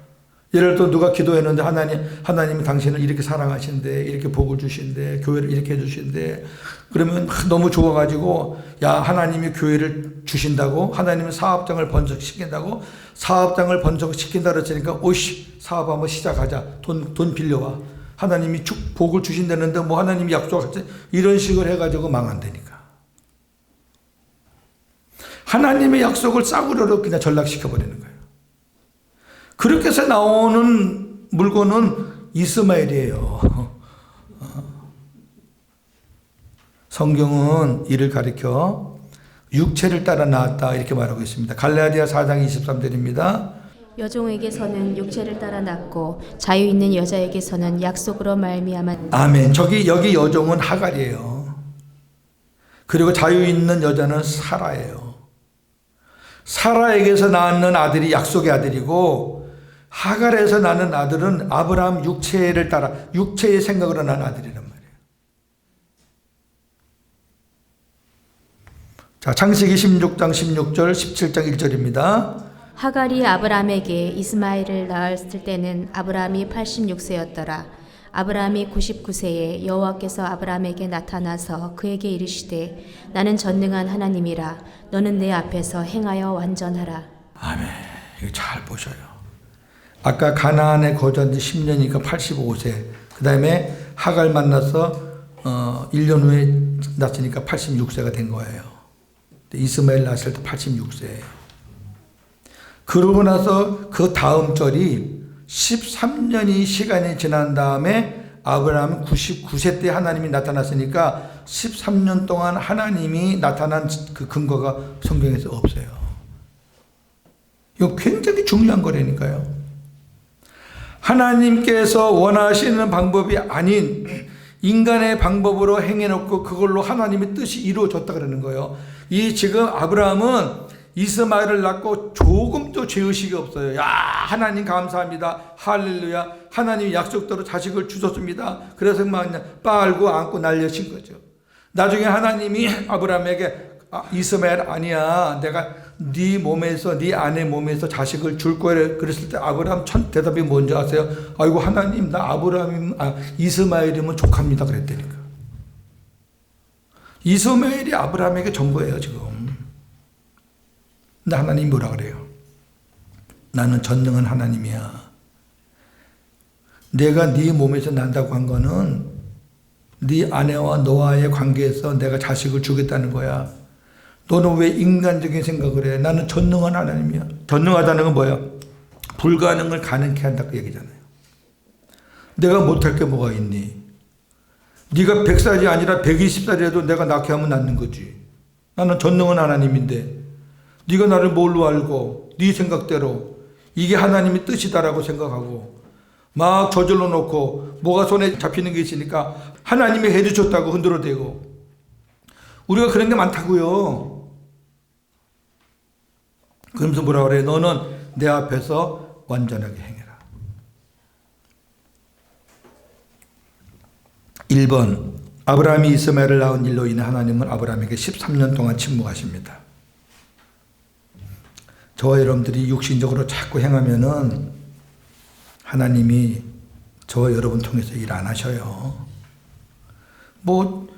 예를 들어 누가 기도했는데 하나님이 당신을 이렇게 사랑하신대, 이렇게 복을 주신대, 교회를 이렇게 해주신대. 그러면 너무 좋아가지고 야 하나님이 교회를 주신다고, 하나님이 사업장을 번성시킨다고, 사업장을 번성시킨다 그랬으니까 오씨 사업 한번 시작하자. 돈 빌려와. 하나님이 복을 주신다는데 뭐 하나님이 약속하지 이런 식으로 해가지고 망한다니까. 하나님의 약속을 싸구려로 그냥 전락시켜버리는 거예요. 그렇게 해서 나오는 물건은 이스마엘이에요. 성경은 이를 가리켜 육체를 따라 낳았다 이렇게 말하고 있습니다. 갈라디아 4장 23절입니다. 여종에게서는 육체를 따라 낳고 자유 있는 여자에게서는 약속으로 말미암아. 아멘. 여기 여종은 하갈이에요. 그리고 자유 있는 여자는 사라예요. 사라에게서 낳는 아들이 약속의 아들이고 하갈에서 낳는 아들은 아브라함 육체를 따라 육체의 생각으로 낳은 아들이란 말이에요. 자, 창세기 16장 16절 17장 1절입니다. 하갈이 아브라함에게 이스마엘을 낳았을 때는 아브라함이 86세였더라. 아브라함이 99세에 여호와께서 아브라함에게 나타나서 그에게 이르시되 나는 전능한 하나님이라 너는 내 앞에서 행하여 완전하라. 아멘. 이거 잘 보셔요. 아까 가나안에 거주한 지 10년이니까 85세. 그 다음에 하갈 만나서 1년 후에 낳았으니까 86세가 된 거예요. 이스마엘 낳았을 때 86세예요. 그러고 나서 그 다음 절이 13년이 시간이 지난 다음에 아브라함은 99세 때 하나님이 나타났으니까 13년 동안 하나님이 나타난 그 근거가 성경에서 없어요. 이거 굉장히 중요한 거라니까요. 하나님께서 원하시는 방법이 아닌 인간의 방법으로 행해놓고 그걸로 하나님의 뜻이 이루어졌다 그러는 거예요. 이 지금 아브라함은 이스마엘을 낳고 조금도 죄의식이 없어요. 야, 하나님 감사합니다. 할렐루야. 하나님이 약속대로 자식을 주셨습니다. 그래서 막 그냥 빨고 안고 날려친 거죠. 나중에 하나님이 아브라함에게 이스마엘 아니야. 내가 네 몸에서 네 아내 몸에서 자식을 줄 거야. 그랬을 때 아브라함 첫 대답이 뭔지 아세요? 아이고 하나님 나 이스마엘이면 족합니다. 그랬다니까. 이스마엘이 아브라함에게 전부예요 지금. 근데 하나님이 뭐라 그래요? 나는 전능한 하나님이야. 내가 네 몸에서 난다고 한 거는 네 아내와 너와의 관계에서 내가 자식을 주겠다는 거야. 너는 왜 인간적인 생각을 해? 나는 전능한 하나님이야. 전능하다는 건 뭐야? 불가능을 가능케 한다 그 얘기잖아요. 내가 못할 게 뭐가 있니? 네가 100살이 아니라 120살이라도 내가 낳게 하면 낫는 거지. 나는 전능한 하나님인데 네가 나를 뭘로 알고 네 생각대로 이게 하나님의 뜻이다라고 생각하고 막 저질러 놓고 뭐가 손에 잡히는 게 있으니까 하나님이 해주셨다고 흔들어대고 우리가 그런 게 많다고요. 그러면서 뭐라 그래? 너는 내 앞에서 완전하게 행해라. 1번 아브라함이 이스마엘을 낳은 일로 인해 하나님은 아브라함에게 13년 동안 침묵하십니다. 저와 여러분들이 육신적으로 자꾸 행하면은 하나님이 저와 여러분 통해서 일 안 하셔요. 뭐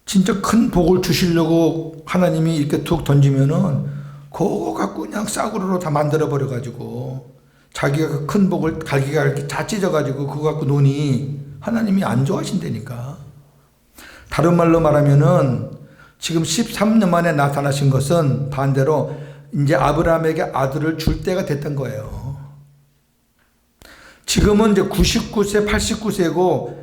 진짜 큰 복을 주시려고 하나님이 이렇게 툭 던지면은 그거 갖고 그냥 싸구려로 다 만들어 버려 가지고 자기가 그 큰 복을 갈기가 이렇게 다 찢어 가지고 그거 갖고 노니 하나님이 안 좋아하신다니까. 다른 말로 말하면은 지금 13년 만에 나타나신 것은 반대로 이제 아브라함에게 아들을 줄 때가 됐던 거예요. 지금은 이제 99세, 89세고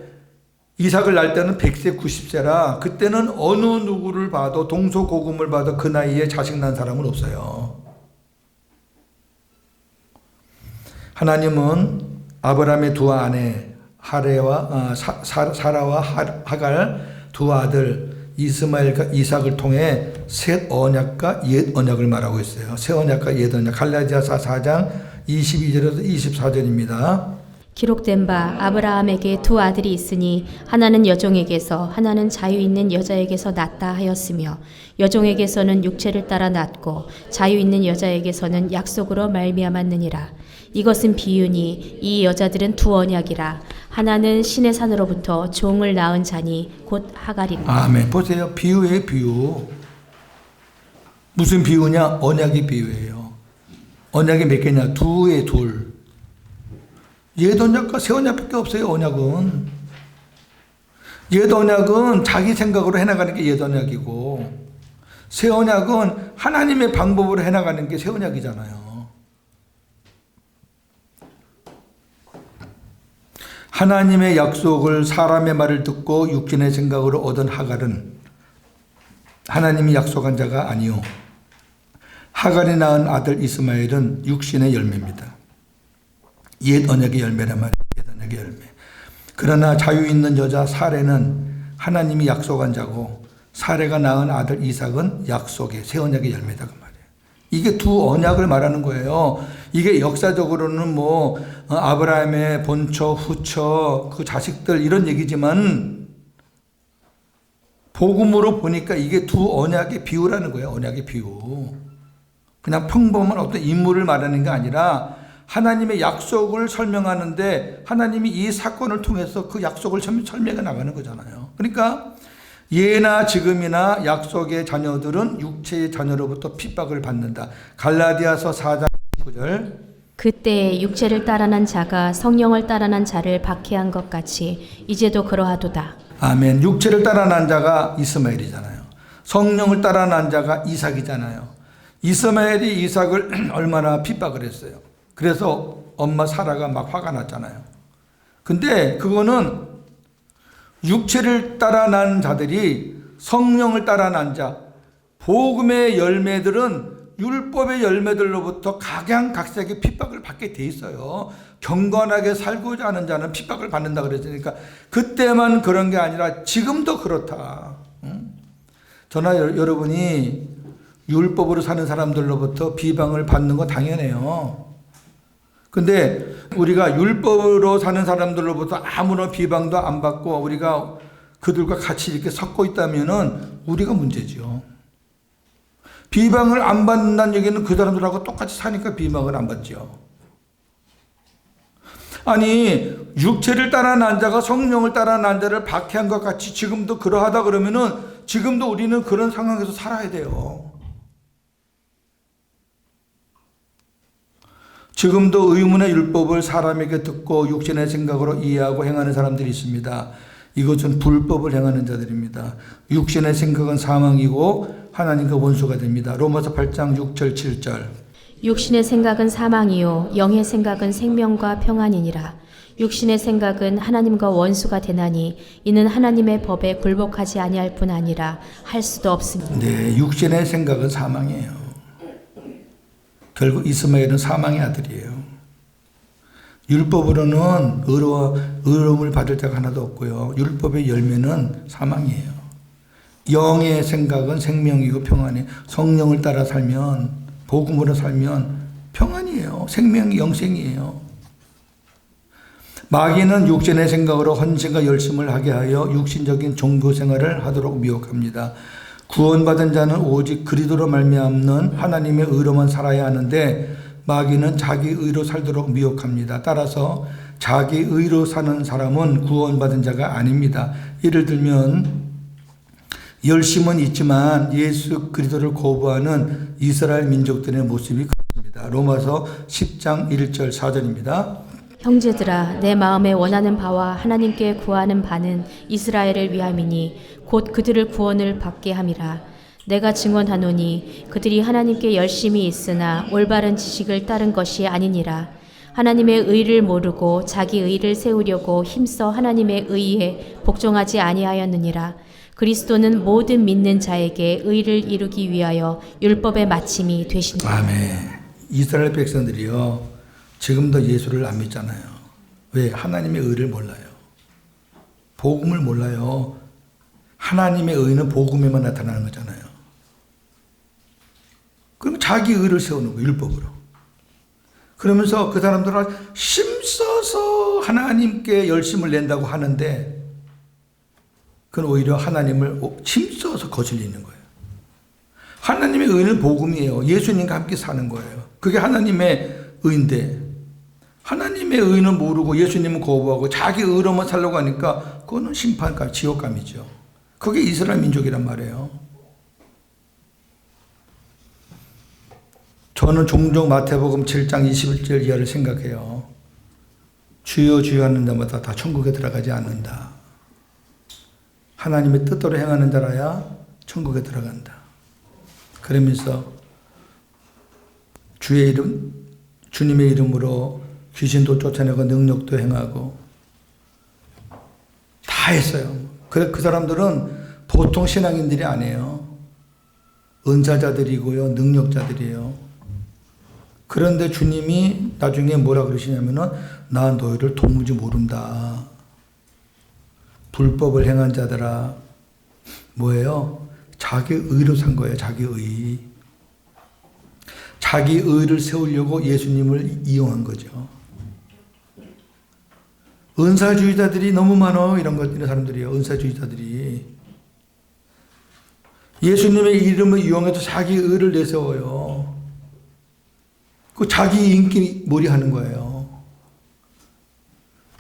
이삭을 낳을 때는 100세, 90세라 그때는 어느 누구를 봐도 동서고금을 봐도 그 나이에 자식 낳은 사람은 없어요. 하나님은 아브라함의 두 아내 사라와 하갈 두 아들 이스마엘과 이삭을 통해 셋 언약과 옛 언약을 말하고 있어요. 새 언약과 옛 언약. 갈라디아서 4장 22절에서 24절입니다. 기록된 바 아브라함에게 두 아들이 있으니 하나는 여종에게서 하나는 자유 있는 여자에게서 낳다 하였으며 여종에게서는 육체를 따라 낳고 자유 있는 여자에게서는 약속으로 말미암았느니라. 이것은 비유니 이 여자들은 두 언약이라. 하나는 신의 산으로부터 종을 낳은 자니 곧 하갈이라. 아멘. 보세요. 비유예요, 비유. 무슨 비유냐? 언약의 비유예요. 언약이 몇 개냐? 두에 둘. 옛 언약과 새 언약밖에 없어요. 언약은. 옛 언약은 자기 생각으로 해나가는 게 옛 언약이고 새 언약은 하나님의 방법으로 해나가는 게 새 언약이잖아요. 하나님의 약속을 사람의 말을 듣고 육신의 생각으로 얻은 하갈은 하나님이 약속한 자가 아니요 하갈이 낳은 아들 이스마엘은 육신의 열매입니다. 옛 언약의 열매란 말이에요. 옛 언약의 열매. 그러나 자유 있는 여자 사레는 하나님이 약속한 자고 사레가 낳은 아들 이삭은 약속의 새 언약의 열매다 그 말이에요. 이게 두 언약을 말하는 거예요. 이게 역사적으로는 뭐 아브라함의 본처, 후처, 그 자식들 이런 얘기지만 복음으로 보니까 이게 두 언약의 비유라는 거예요. 언약의 비유. 그냥 평범한 어떤 인물을 말하는 게 아니라 하나님의 약속을 설명하는데 하나님이 이 사건을 통해서 그 약속을 설명해 나가는 거잖아요. 그러니까 예나 지금이나 약속의 자녀들은 육체의 자녀로부터 핍박을 받는다. 갈라디아서 4장 19절. 그때 육체를 따라난 자가 성령을 따라난 자를 박해한 것 같이 이제도 그러하도다. 아멘. 육체를 따라난 자가 이스마엘이잖아요. 성령을 따라난 자가 이삭이잖아요. 이스마엘이 이삭을 얼마나 핍박을 했어요. 그래서 엄마 사라가 막 화가 났잖아요. 근데 그거는 육체를 따라 난 자들이 성령을 따라 난 자, 복음의 열매들은 율법의 열매들로부터 각양각색의 핍박을 받게 돼 있어요. 경건하게 살고자 하는 자는 핍박을 받는다 그랬으니까 그때만 그런 게 아니라 지금도 그렇다. 저나 여러분이 율법으로 사는 사람들로부터 비방을 받는 거 당연해요. 근데 우리가 율법으로 사는 사람들로부터 아무런 비방도 안 받고 우리가 그들과 같이 이렇게 섞고 있다면은 우리가 문제죠. 비방을 안 받는다는 얘기는 그 사람들하고 똑같이 사니까 비방을 안 받죠. 아니, 육체를 따라 난 자가 성령을 따라 난 자를 박해한 것 같이 지금도 그러하다 그러면은 지금도 우리는 그런 상황에서 살아야 돼요. 지금도 의문의 율법을 사람에게 듣고 육신의 생각으로 이해하고 행하는 사람들이 있습니다. 이것은 불법을 행하는 자들입니다. 육신의 생각은 사망이고 하나님과 원수가 됩니다. 로마서 8장 6절 7절. 육신의 생각은 사망이요 영의 생각은 생명과 평안이니라. 육신의 생각은 하나님과 원수가 되나니 이는 하나님의 법에 굴복하지 아니할 뿐 아니라 할 수도 없습니다. 네, 육신의 생각은 사망이에요. 결국 이스마엘은 사망의 아들이에요. 율법으로는 의로움을 받을 자가 하나도 없고요. 율법의 열매는 사망이에요. 영의 생각은 생명이고 평안이에요. 성령을 따라 살면, 복음으로 살면 평안이에요. 생명이 영생이에요. 마귀는 육신의 생각으로 헌신과 열심을 하게 하여 육신적인 종교 생활을 하도록 미혹합니다. 구원받은 자는 오직 그리스도로 말미암는 하나님의 의로만 살아야 하는데 마귀는 자기 의로 살도록 미혹합니다. 따라서 자기 의로 사는 사람은 구원받은 자가 아닙니다. 예를 들면 열심은 있지만 예수 그리스도를 거부하는 이스라엘 민족들의 모습이 그렇습니다. 로마서 10장 1절 4절입니다. 형제들아 내 마음에 원하는 바와 하나님께 구하는 바는 이스라엘을 위함이니 곧 그들을 구원을 받게 함이라. 내가 증언하노니 그들이 하나님께 열심히 있으나 올바른 지식을 따른 것이 아니니라. 하나님의 의를 모르고 자기 의를 세우려고 힘써 하나님의 의에 복종하지 아니하였느니라. 그리스도는 모든 믿는 자에게 의를 이루기 위하여 율법의 마침이 되시니라. 아멘. 이스라엘 백성들이요 지금도 예수를 안 믿잖아요. 왜? 하나님의 의를 몰라요. 복음을 몰라요. 하나님의 의는 복음에만 나타나는 거잖아요. 그럼 자기 의를 세우는 거예요. 율법으로. 그러면서 그 사람들은 힘써서 하나님께 열심을 낸다고 하는데 그건 오히려 하나님을 힘써서 거슬리는 거예요. 하나님의 의는 복음이에요. 예수님과 함께 사는 거예요. 그게 하나님의 의인데 하나님의 의는 모르고 예수님은 거부하고 자기 의로만 살려고 하니까 그거는 심판감, 지옥감이죠. 그게 이스라엘 민족이란 말이에요. 저는 종종 마태복음 7장 21절 이하를 생각해요. 주여 주여 하는 자마다 다 천국에 들어가지 않는다. 하나님의 뜻대로 행하는 자라야 천국에 들어간다. 그러면서 주님의 이름으로 귀신도 쫓아내고 능력도 행하고 다 했어요. 그 사람들은 보통 신앙인들이 아니에요. 은사자들이고요. 능력자들이에요. 그런데 주님이 나중에 뭐라 그러시냐면은 나 너희를 도무지 모른다. 불법을 행한 자들아. 뭐예요? 자기 의로 산 거예요. 자기 의. 자기 의를 세우려고 예수님을 이용한 거죠. 은사주의자들이 너무 많아. 이런 사람들이에요. 은사주의자들이. 예수님의 이름을 이용해서 자기 의를 내세워요. 그 자기 인기몰이 하는 거예요.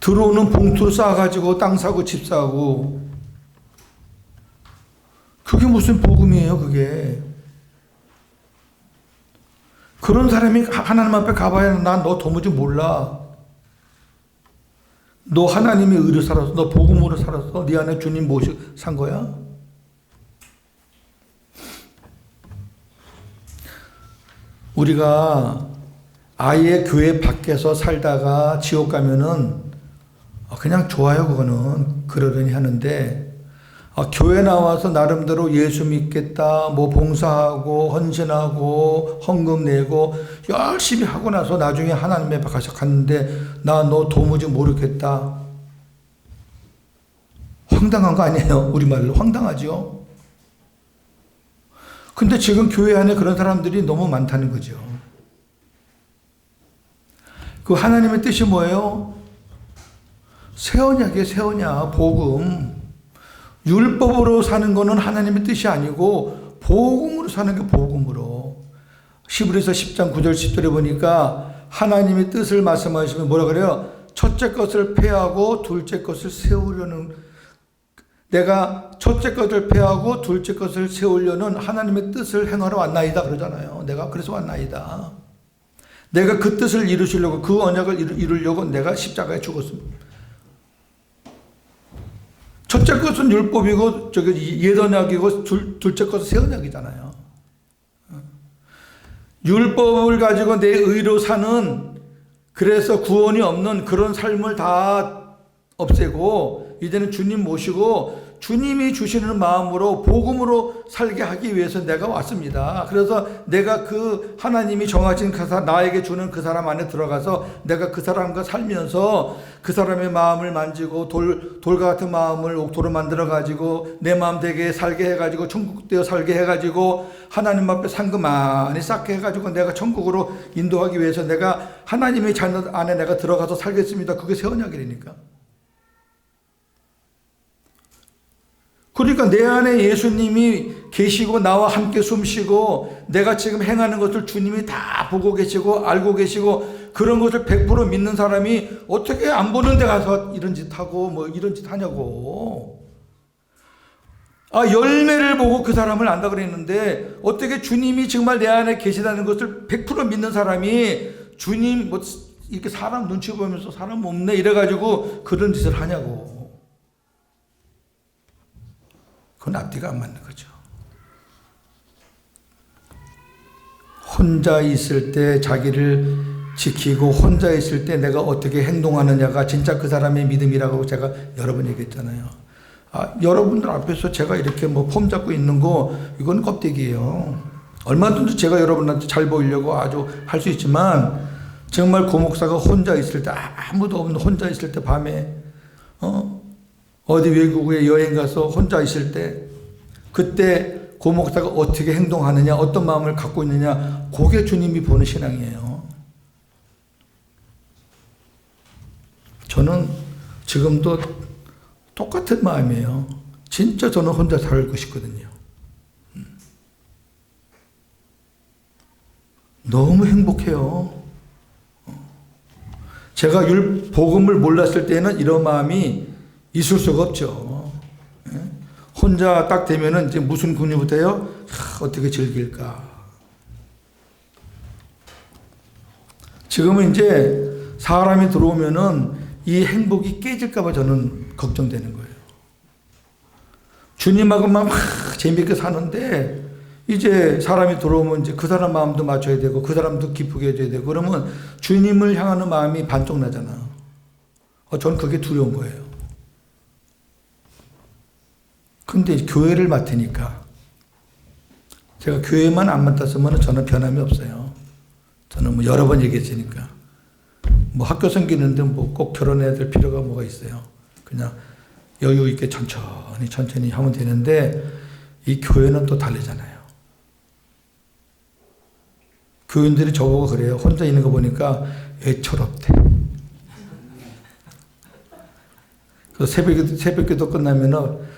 들어오는 봉투를 쌓아가지고 땅 사고 집 사고. 그게 무슨 복음이에요, 그게. 그런 사람이 하나님 앞에 가봐야 난 너 도무지 몰라. 너 하나님의 의로 살았어. 너 복음으로 살았어. 네 안에 주님 모시 산 거야. 우리가 아예 교회 밖에서 살다가 지옥 가면은 그냥 좋아요. 그거는 그러려니 하는데 교회 나와서 나름대로 예수 믿겠다, 뭐 봉사하고 헌신하고 헌금 내고 열심히 하고 나서 나중에 하나님 앞에 가서 갔는데 나 너 도무지 모르겠다. 황당한 거 아니에요? 우리말로 황당하죠. 근데 지금 교회 안에 그런 사람들이 너무 많다는 거죠. 그 하나님의 뜻이 뭐예요? 새 언약이에요, 새 언약, 복음. 율법으로 사는 거는 하나님의 뜻이 아니고 복음으로 사는 게 복음으로. 히브리서 10장 9절 10절에 보니까 하나님의 뜻을 말씀하시면 뭐라 그래요? 첫째 것을 폐하고 둘째 것을 세우려는, 내가 첫째 것을 폐하고 둘째 것을 세우려는 하나님의 뜻을 행하러 왔나이다 그러잖아요. 내가 그래서 왔나이다. 내가 그 뜻을 이루시려고, 그 언약을 이루려고 내가 십자가에 죽었습니다. 첫째 것은 율법이고 옛 언약이고 둘째 것은 새 언약이잖아요. 율법을 가지고 내 의로 사는, 그래서 구원이 없는 그런 삶을 다 없애고 이제는 주님 모시고 주님이 주시는 마음으로 복음으로 살게 하기 위해서 내가 왔습니다. 그래서 내가 그 하나님이 정하신 그 나에게 주는 그 사람 안에 들어가서 내가 그 사람과 살면서 그 사람의 마음을 만지고 돌과 같은 마음을 옥토로 만들어 가지고 내 마음 되게 살게 해가지고 천국 되어 살게 해가지고 하나님 앞에 상금 많이 쌓게 해가지고 내가 천국으로 인도하기 위해서 내가 하나님의 자녀 안에 내가 들어가서 살겠습니다. 그게 새 언약이니까. 그러니까 내 안에 예수님이 계시고 나와 함께 숨쉬고 내가 지금 행하는 것을 주님이 다 보고 계시고 알고 계시고 그런 것을 100% 믿는 사람이 어떻게 안 보는 데 가서 이런 짓 하고 뭐 이런 짓 하냐고. 열매를 보고 그 사람을 안다 그랬는데 어떻게 주님이 정말 내 안에 계시다는 것을 100% 믿는 사람이 주님 뭐 이렇게 사람 눈치 보면서 사람 없네 이래가지고 그런 짓을 하냐고. 그건 앞뒤가 안 맞는 거죠. 혼자 있을 때 자기를 지키고 혼자 있을 때 내가 어떻게 행동하느냐가 진짜 그 사람의 믿음이라고 제가 여러 번 얘기했잖아요. 여러분들 앞에서 제가 이렇게 뭐 폼 잡고 있는 거 이건 껍데기예요. 얼마든지 제가 여러분한테 잘 보이려고 아주 할 수 있지만 정말 고 목사가 혼자 있을 때 아무도 없는 혼자 있을 때 밤에 어디 외국에 여행 가서 혼자 있을 때 그때 고 목사가 어떻게 행동하느냐 어떤 마음을 갖고 있느냐 그게 주님이 보는 신앙이에요. 저는 지금도 똑같은 마음이에요. 진짜 저는 혼자 살고 싶거든요. 너무 행복해요. 제가 복음을 몰랐을 때는 이런 마음이 있을 수가 없죠. 혼자 딱 되면은 이제 무슨 군이부터요? 어떻게 즐길까? 지금은 이제 사람이 들어오면은 이 행복이 깨질까봐 저는 걱정되는 거예요. 주님하고만 막 재밌게 사는데 이제 사람이 들어오면 이제 그 사람 마음도 맞춰야 되고 그 사람도 기쁘게 해줘야 되고 그러면 주님을 향하는 마음이 반쪽 나잖아. 저는 그게 두려운 거예요. 근데 교회를 맡으니까 제가 교회만 안 맡았으면 저는 변함이 없어요. 저는 뭐 여러 번 얘기했으니까 뭐 학교 생기는데 뭐 꼭 결혼해야 될 필요가 뭐가 있어요. 그냥 여유 있게 천천히 하면 되는데 이 교회는 또 다르잖아요. 교인들이 저보고 그래요. 혼자 있는 거 보니까 애처롭대. 그래서 새벽기도 끝나면은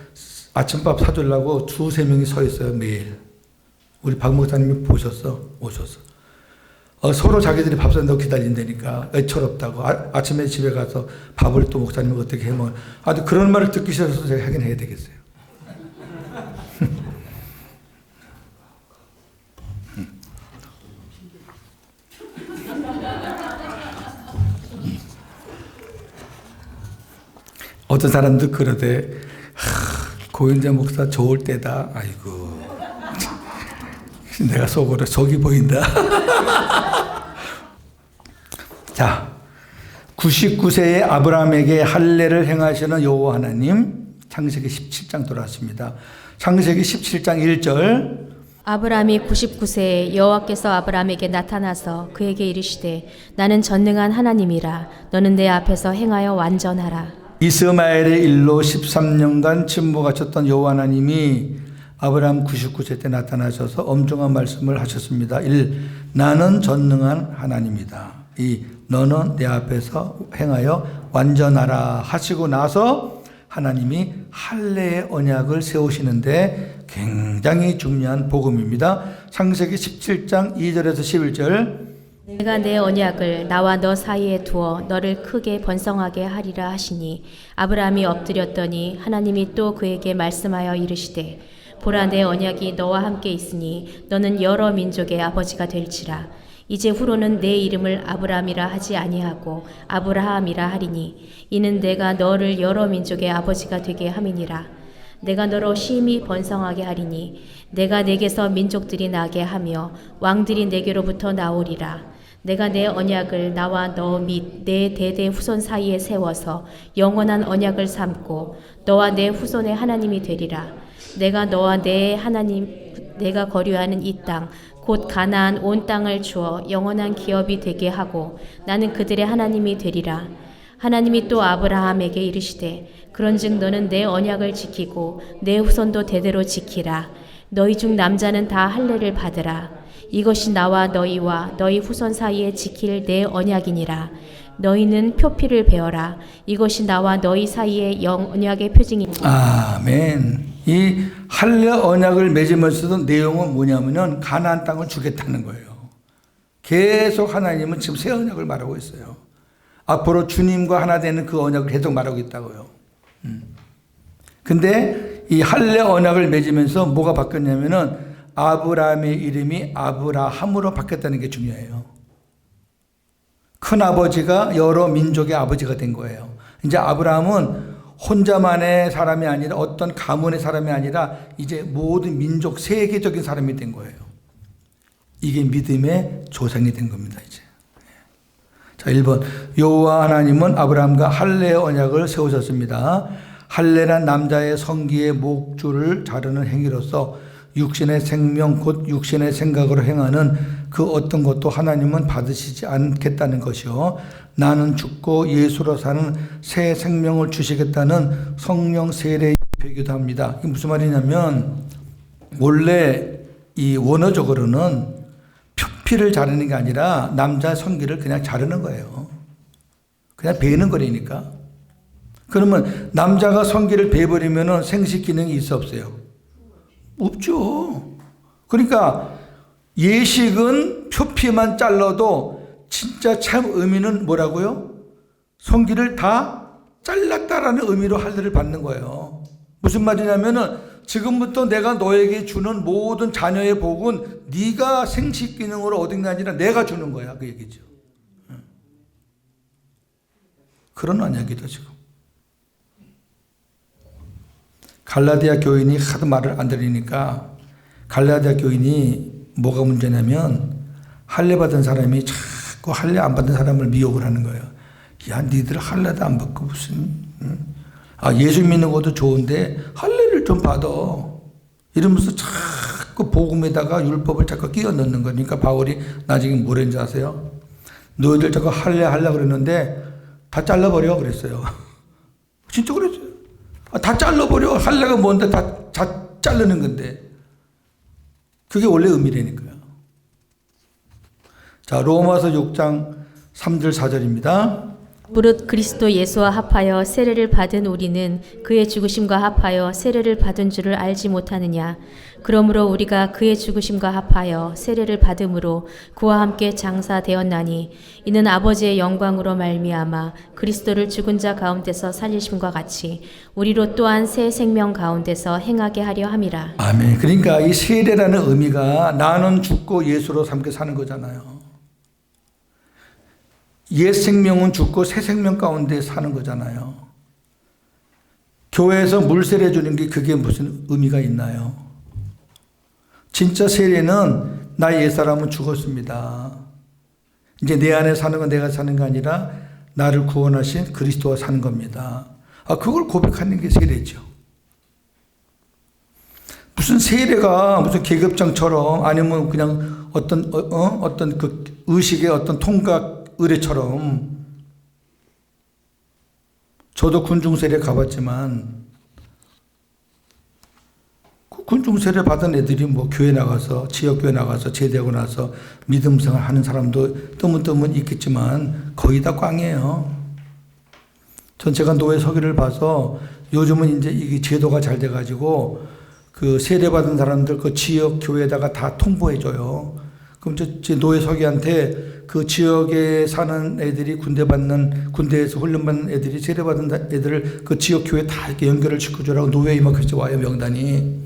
아침밥 사주려고 두세 명이 서 있어요, 매일. 우리 박 목사님이 오셨어. 서로 자기들이 밥 산다고 기다린다니까. 애처롭다고. 아침에 집에 가서 밥을 또 목사님이 어떻게 해 먹어. 그런 말을 듣기 싫어서 제가 하긴 해야 되겠어요. 어떤 사람들 그러대. 고인재 목사 좋을 때다. 아이고. 내가 속이 보인다. 자, 99세의 아브라함에게 할례를 행하시는 여호와 하나님, 창세기 17장 돌아왔습니다. 창세기 17장 1절. 아브라함이 99세에 여호와께서 아브라함에게 나타나서 그에게 이르시되 나는 전능한 하나님이라 너는 내 앞에서 행하여 완전하라. 이스마엘의 일로 13년간 침묵하셨던 여호와 하나님이 아브라함 99세 때 나타나셔서 엄중한 말씀을 하셨습니다. 1. 나는 전능한 하나님이다. 2. 너는 내 앞에서 행하여 완전하라 하시고 나서 하나님이 할례의 언약을 세우시는데 굉장히 중요한 복음입니다. 창세기 17장 2절에서 11절. 내가 내 언약을 나와 너 사이에 두어 너를 크게 번성하게 하리라 하시니 아브라함이 엎드렸더니 하나님이 또 그에게 말씀하여 이르시되 보라 내 언약이 너와 함께 있으니 너는 여러 민족의 아버지가 될지라. 이제 후로는 내 이름을 아브라함이라 하지 아니하고 아브라함이라 하리니 이는 내가 너를 여러 민족의 아버지가 되게 함이니라. 내가 너로 심히 번성하게 하리니 내가 내게서 민족들이 나게 하며 왕들이 내게로부터 나오리라. 내가 내 언약을 나와 너 및 내 대대 후손 사이에 세워서 영원한 언약을 삼고 너와 내 후손의 하나님이 되리라. 내가 너와 내 하나님 내가 거류하는 이 땅 곧 가나안 온 땅을 주어 영원한 기업이 되게 하고 나는 그들의 하나님이 되리라. 하나님이 또 아브라함에게 이르시되 그런즉 너는 내 언약을 지키고 내 후손도 대대로 지키라. 너희 중 남자는 다 할례를 받으라. 이것이 나와 너희와 너희 후손 사이에 지킬 내 언약이니라. 너희는 표피를 베어라. 이것이 나와 너희 사이의 언약의 표징이니라. 아멘. 이 할례 언약을 맺으면서도 내용은 뭐냐면은 가나안 땅을 주겠다는 거예요. 계속 하나님은 지금 새 언약을 말하고 있어요. 앞으로 주님과 하나 되는 그 언약을 계속 말하고 있다고요. 근데 이 할례 언약을 맺으면서 뭐가 바뀌었냐면은 아브라함의 이름이 아브라함으로 바뀌었다는 게 중요해요. 큰 아버지가 여러 민족의 아버지가 된 거예요. 이제 아브라함은 혼자만의 사람이 아니라 어떤 가문의 사람이 아니라 이제 모든 민족 세계적인 사람이 된 거예요. 이게 믿음의 조상이 된 겁니다, 이제. 자, 1번. 여호와 하나님은 아브라함과 할례의 언약을 세우셨습니다. 할례란 남자의 성기의 목줄을 자르는 행위로서 육신의 생명 곧 육신의 생각으로 행하는 그 어떤 것도 하나님은 받으시지 않겠다는 것이요. 나는 죽고 예수로 사는 새 생명을 주시겠다는 성령 세례의 표기도 합니다. 이게 무슨 말이냐면 원래 이 원어적으로는 표피를 자르는 게 아니라 남자 성기를 그냥 자르는 거예요. 그냥 베는 거라니까. 그러면 남자가 성기를 베버리면 생식 기능이 있어 없어요? 없죠. 그러니까 예식은 표피만 잘라도 진짜 참 의미는 뭐라고요? 성기를 다 잘랐다라는 의미로 할례를 받는 거예요. 무슨 말이냐면은 지금부터 내가 너에게 주는 모든 자녀의 복은 네가 생식 기능으로 얻은 게 아니라 내가 주는 거야, 그 얘기죠. 그런 언약이죠 지금. 갈라디아 교인이 하도 말을 안 들으니까 갈라디아 교인이 뭐가 문제냐면 할례 받은 사람이 자꾸 할례 안 받은 사람을 미혹을 하는 거예요. 야, 니들 할례도 안 받고 무슨 예수 믿는 것도 좋은데 할례를 좀 받아. 이러면서 자꾸 복음에다가 율법을 자꾸 끼워 넣는 거니까 바울이 나중에 뭐랬는지 아세요? 너희들 자꾸 할례 하려고 그랬는데 다 잘라버려 그랬어요. 진짜 그랬어요. 다 잘라버려. 할례가 뭔데 다 자르는 건데. 그게 원래 의미라니까요. 자, 로마서 6장 3절 4절입니다. 무릇 그리스도 예수와 합하여 세례를 받은 우리는 그의 죽으심과 합하여 세례를 받은 줄을 알지 못하느냐. 그러므로 우리가 그의 죽으심과 합하여 세례를 받음으로 그와 함께 장사되었나니 이는 아버지의 영광으로 말미암아 그리스도를 죽은 자 가운데서 살리심과 같이 우리로 또한 새 생명 가운데서 행하게 하려 함이라. 아멘. 그러니까 이 세례라는 의미가 나는 죽고 예수로 함께 사는 거잖아요. 옛 생명은 죽고 새 생명 가운데 사는 거잖아요. 교회에서 물 세례 주는 게 그게 무슨 의미가 있나요? 진짜 세례는 나의 옛사람은 죽었습니다. 이제 내 안에 사는 건 내가 사는 게 아니라 나를 구원하신 그리스도와 사는 겁니다. 그걸 고백하는 게 세례죠. 무슨 세례가 무슨 계급장처럼 아니면 그냥 어떤 그 의식의 어떤 통각 의례처럼. 저도 군중세례 가봤지만 그 군중세례 받은 애들이 뭐 교회 나가서 지역교회 나가서 제대하고 나서 믿음생활 하는 사람도 드문드문 있겠지만 거의 다 꽝이에요. 전 제가 노예 서기를 봐서 요즘은 이제 이게 제도가 잘 돼가지고 그 세례 받은 사람들 그 지역 교회에다가 다 통보해줘요. 그럼 제 노예 서기한테 그 지역에 사는 애들이 군대에서 훈련받는 애들이 세례 받은 애들을 그 지역 교회 다 이렇게 연결을 시켜주라고 노예 이만큼씩 와요, 명단이.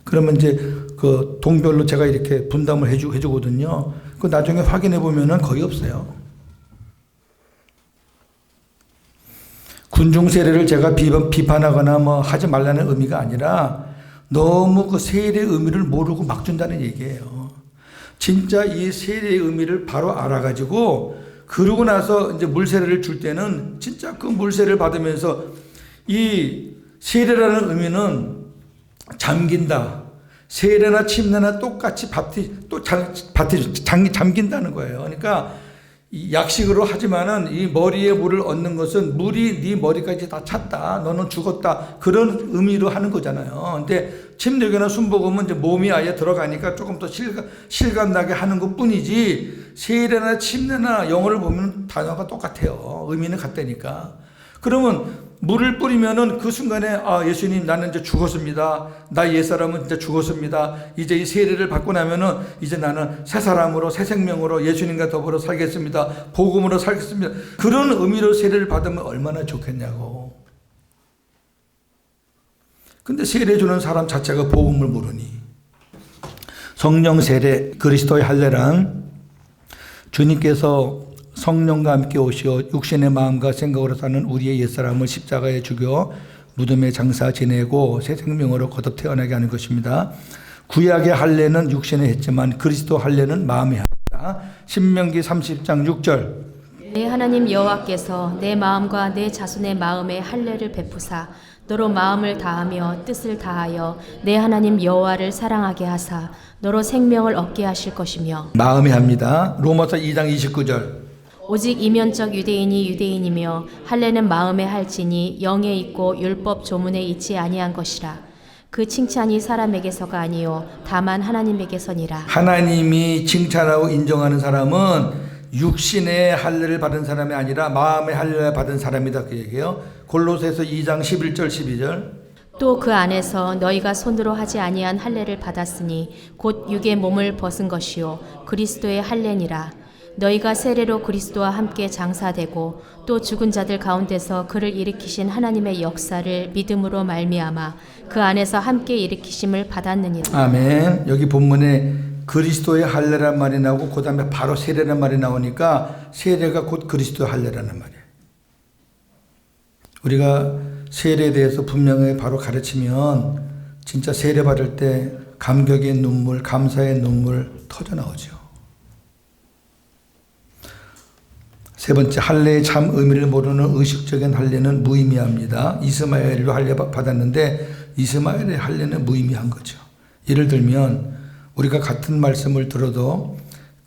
그러면 이제 그 동별로 제가 이렇게 분담을 해주거든요. 그 나중에 확인해 보면은 거의 없어요. 군중 세례를 제가 비판하거나 뭐 하지 말라는 의미가 아니라 너무 그 세례의 의미를 모르고 막 준다는 얘기예요. 진짜 이 세례의 의미를 바로 알아가지고 그러고 나서 이제 물세례를 줄 때는 진짜 그 물세례를 받으면서 이 세례라는 의미는 잠긴다. 세례나 침례나 똑같이 잠긴다는 거예요. 그러니까 약식으로 하지만은 이 머리에 물을 얻는 것은 물이 네 머리까지 다 찼다. 너는 죽었다. 그런 의미로 하는 거잖아요. 근데 침례교나 순복음은 이제 몸이 아예 들어가니까 조금 더 실감나게 하는 것 뿐이지 세례나 침례나 영어를 보면 단어가 똑같아요. 의미는 같다니까. 그러면 물을 뿌리면은 그 순간에 예수님 나는 이제 죽었습니다. 나 옛사람은 이제 죽었습니다. 이제 이 세례를 받고 나면은 이제 나는 새 사람으로 새 생명으로 예수님과 더불어 살겠습니다. 복음으로 살겠습니다. 그런 의미로 세례를 받으면 얼마나 좋겠냐고. 근데 세례 주는 사람 자체가 복음을 모르니. 성령 세례 그리스도의 할례란 주님께서 성령과 함께 오시어 육신의 마음과 생각으로 사는 우리의 옛사람을 십자가에 죽여 무덤에 장사 지내고 새 생명으로 거듭 태어나게 하는 것입니다. 구약의 할례는 육신에 했지만 그리스도 할례는 마음에 합니다. 신명기 30장 6절 내 하나님 여호와께서 내 마음과 내 자손의 마음에 할례를 베푸사 너로 마음을 다하며 뜻을 다하여 내 하나님 여호와를 사랑하게 하사 너로 생명을 얻게 하실 것이며 마음에 합니다. 로마서 2장 29절 오직 이면적 유대인이 유대인이며 할례는 마음에 할지니 영에 있고 율법 조문에 있지 아니한 것이라. 그 칭찬이 사람에게서가 아니요 다만 하나님에게서니라. 하나님이 칭찬하고 인정하는 사람은 육신의 할례를 받은 사람이 아니라 마음의 할례를 받은 사람이다 그 얘기예요. 골로새서 2장 11절 12절 또 그 안에서 너희가 손으로 하지 아니한 할례를 받았으니 곧 육의 몸을 벗은 것이요 그리스도의 할례니라. 너희가 세례로 그리스도와 함께 장사되고 또 죽은 자들 가운데서 그를 일으키신 하나님의 역사를 믿음으로 말미암아 그 안에서 함께 일으키심을 받았느니라. 아멘. 여기 본문에 그리스도의 할례란 말이 나오고 그 다음에 바로 세례란 말이 나오니까 세례가 곧 그리스도의 할례라는 말이에요. 우리가 세례에 대해서 분명히 바로 가르치면 진짜 세례 받을 때 감격의 눈물, 감사의 눈물 터져 나오죠. 세 번째, 할례의 참 의미를 모르는 의식적인 할례는 무의미합니다. 이스마엘로 할례 받았는데 이스마엘의 할례는 무의미한 거죠. 예를 들면 우리가 같은 말씀을 들어도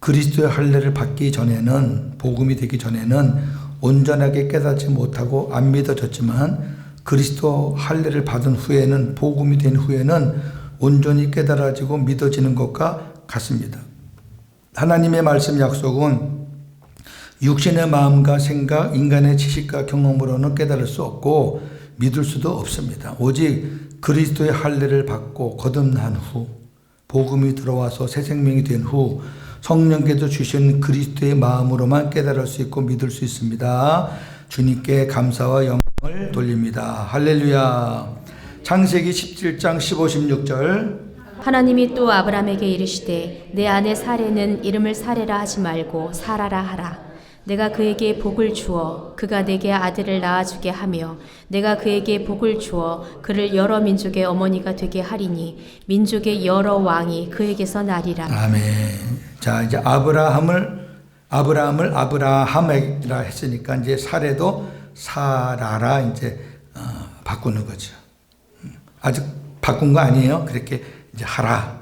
그리스도의 할례를 받기 전에는 복음이 되기 전에는 온전하게 깨닫지 못하고 안 믿어졌지만 그리스도 할례를 받은 후에는 복음이 된 후에는 온전히 깨달아지고 믿어지는 것과 같습니다. 하나님의 말씀 약속은 육신의 마음과 생각, 인간의 지식과 경험으로는 깨달을 수 없고 믿을 수도 없습니다. 오직 그리스도의 할례를 받고 거듭난 후 복음이 들어와서 새 생명이 된 후 성령께서 주신 그리스도의 마음으로만 깨달을 수 있고 믿을 수 있습니다. 주님께 감사와 영광을 돌립니다. 할렐루야. 창세기 17장 15, 16절 하나님이 또 아브라함에게 이르시되 내 아내 사레는 이름을 사레라 하지 말고 사라라 하라. 내가 그에게 복을 주어 그가 내게 아들을 낳아주게 하며 내가 그에게 복을 주어 그를 여러 민족의 어머니가 되게 하리니 민족의 여러 왕이 그에게서 나리라. 아멘. 자, 이제 아브라함을 아브라함을 아브라함이라 했으니까 이제 사례도 사라라 이제 바꾸는 거죠. 아직 바꾼 거 아니에요. 그렇게 이제 하라.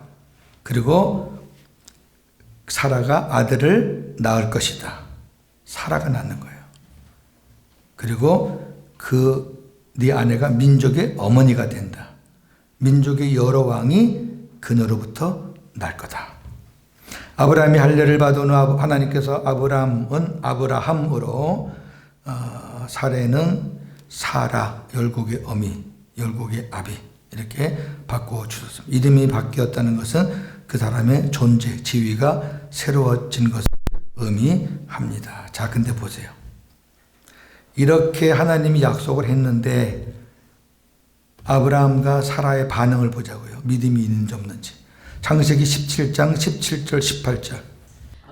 그리고 사라가 아들을 낳을 것이다. 사라가 낳는 거예요. 그리고 네 아내가 민족의 어머니가 된다. 민족의 여러 왕이 그녀로부터 날 거다. 아브라함이 할례를 받은 후 하나님께서 아브라함은 아브라함으로 사례는 사라, 열국의 어미, 열국의 아비 이렇게 바꾸어 주셨습니다. 이름이 바뀌었다는 것은 그 사람의 존재, 지위가 새로워진 것을 의미합니다. 자, 근데 보세요. 이렇게 하나님이 약속을 했는데 아브라함과 사라의 반응을 보자고요. 믿음이 있는지 없는지. 창세기 17장 17절 18절.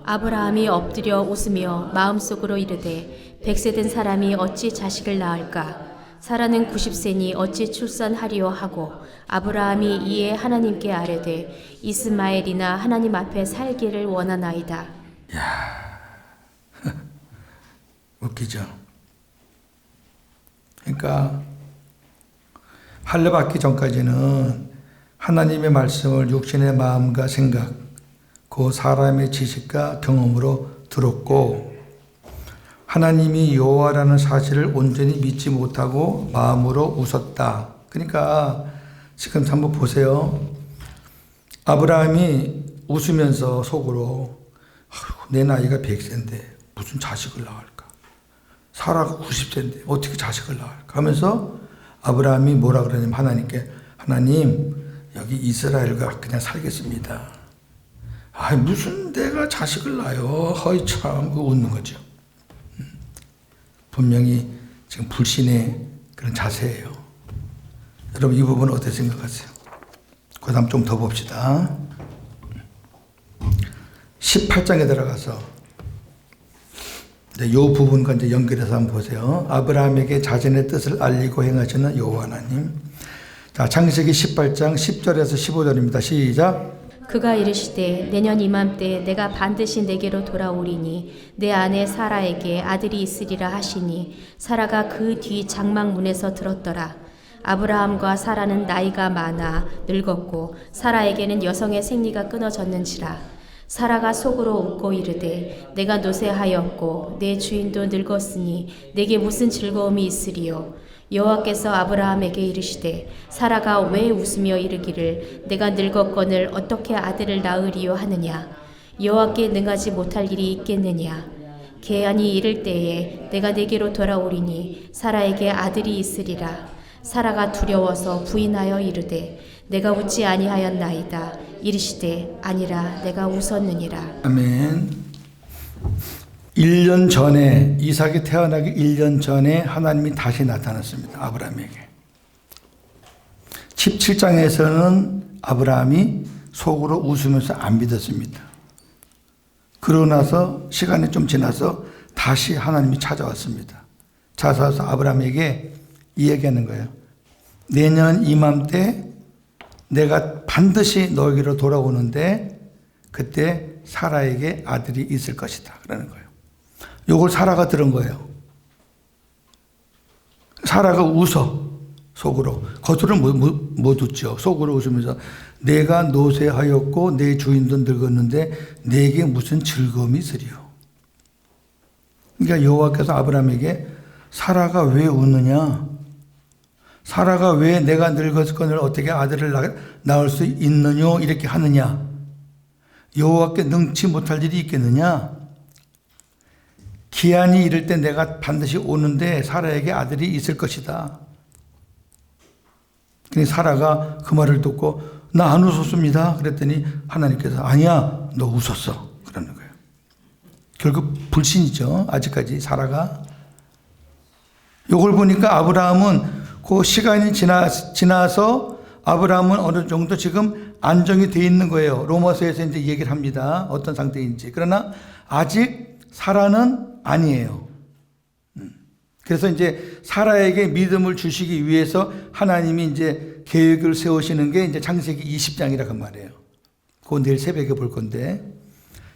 아브라함이 엎드려 웃으며 마음속으로 이르되 100세 된 사람이 어찌 자식을 낳을까? 사라는 90세니 어찌 출산하리요 하고 아브라함이 이에 하나님께 아뢰되 이스마엘이나 하나님 앞에 살기를 원하나이다. 웃기죠. 그러니까 할례 받기 전까지는 하나님의 말씀을 육신의 마음과 생각, 그 사람의 지식과 경험으로 들었고 하나님이 여호와라는 사실을 온전히 믿지 못하고 마음으로 웃었다. 그러니까 지금 한번 보세요. 아브라함이 웃으면서 속으로 내 나이가 100세인데 무슨 자식을 낳을까? 사라가 90세인데 어떻게 자식을 낳을까? 하면서 아브라함이 뭐라 그러냐면 하나님께 하나님 여기 이스라엘과 그냥 살겠습니다. 무슨 내가 자식을 낳아요? 허이 참 웃는 거죠. 분명히 지금 불신의 그런 자세예요. 여러분 이 부분 어떻게 생각하세요? 그 다음 좀 더 봅시다. 18장에 들어가서 이 부분과 이제 연결해서 한번 보세요. 아브라함에게 자신의 뜻을 알리고 행하시는 여호와 하나님. 자, 창세기 18장 10절에서 15절입니다. 시작. 그가 이르시되 내년 이맘때 내가 반드시 내게로 돌아오리니 내 아내 사라에게 아들이 있으리라 하시니 사라가 그 뒤 장막문에서 들었더라. 아브라함과 사라는 나이가 많아 늙었고 사라에게는 여성의 생리가 끊어졌는지라. 사라가 속으로 웃고 이르되 내가 노쇠하였고 내 주인도 늙었으니 내게 무슨 즐거움이 있으리요. 여호와께서 아브라함에게 이르시되 사라가 왜 웃으며 이르기를 내가 늙었거늘 어떻게 아들을 낳으리요 하느냐. 여호와께 능하지 못할 일이 있겠느냐. 계한이 이를 때에 내가 내게로 돌아오리니 사라에게 아들이 있으리라. 사라가 두려워서 부인하여 이르되 내가 웃지 아니하였나이다. 이르시되 아니라 내가 웃었느니라. 아멘. 1년 전에 이삭이 태어나기 1년 전에 하나님이 다시 나타났습니다. 아브라함에게. 17장에서는 아브라함이 속으로 웃으면서 안 믿었습니다. 그러고 나서 시간이 좀 지나서 다시 하나님이 찾아왔습니다. 찾아와서 아브라함에게 이야기하는 거예요. 내년 이맘때 내가 반드시 너에게로 돌아오는데 그때 사라에게 아들이 있을 것이다. 그러는 거예요. 이걸 사라가 들은 거예요. 사라가 웃어. 속으로. 겉으로 못 웃죠. 속으로 웃으면서 내가 노쇠하였고 내 주인도 늙었는데 내게 무슨 즐거움이 있으리요. 그러니까 여호와께서 아브라함에게 사라가 왜 웃느냐? 사라가 왜 내가 늙었거늘 어떻게 아들을 낳을 수 있느냐 이렇게 하느냐? 여호와께 능치 못할 일이 있겠느냐? 기한이 이를 때 내가 반드시 오는데 사라에게 아들이 있을 것이다. 그러니까 사라가 그 말을 듣고 나 안 웃었습니다. 그랬더니 하나님께서 아니야 너 웃었어. 그러는 거예요. 결국 불신이죠. 아직까지 사라가. 이걸 보니까 아브라함은 그 시간이 지나서 아브라함은 어느 정도 지금 안정이 돼 있는 거예요. 로마서에서 이제 얘기를 합니다. 어떤 상태인지. 그러나 아직 사라는 아니에요. 그래서 이제 사라에게 믿음을 주시기 위해서 하나님이 이제 계획을 세우시는 게 이제 창세기 20장이라고 말이에요. 그건 내일 새벽에 볼 건데.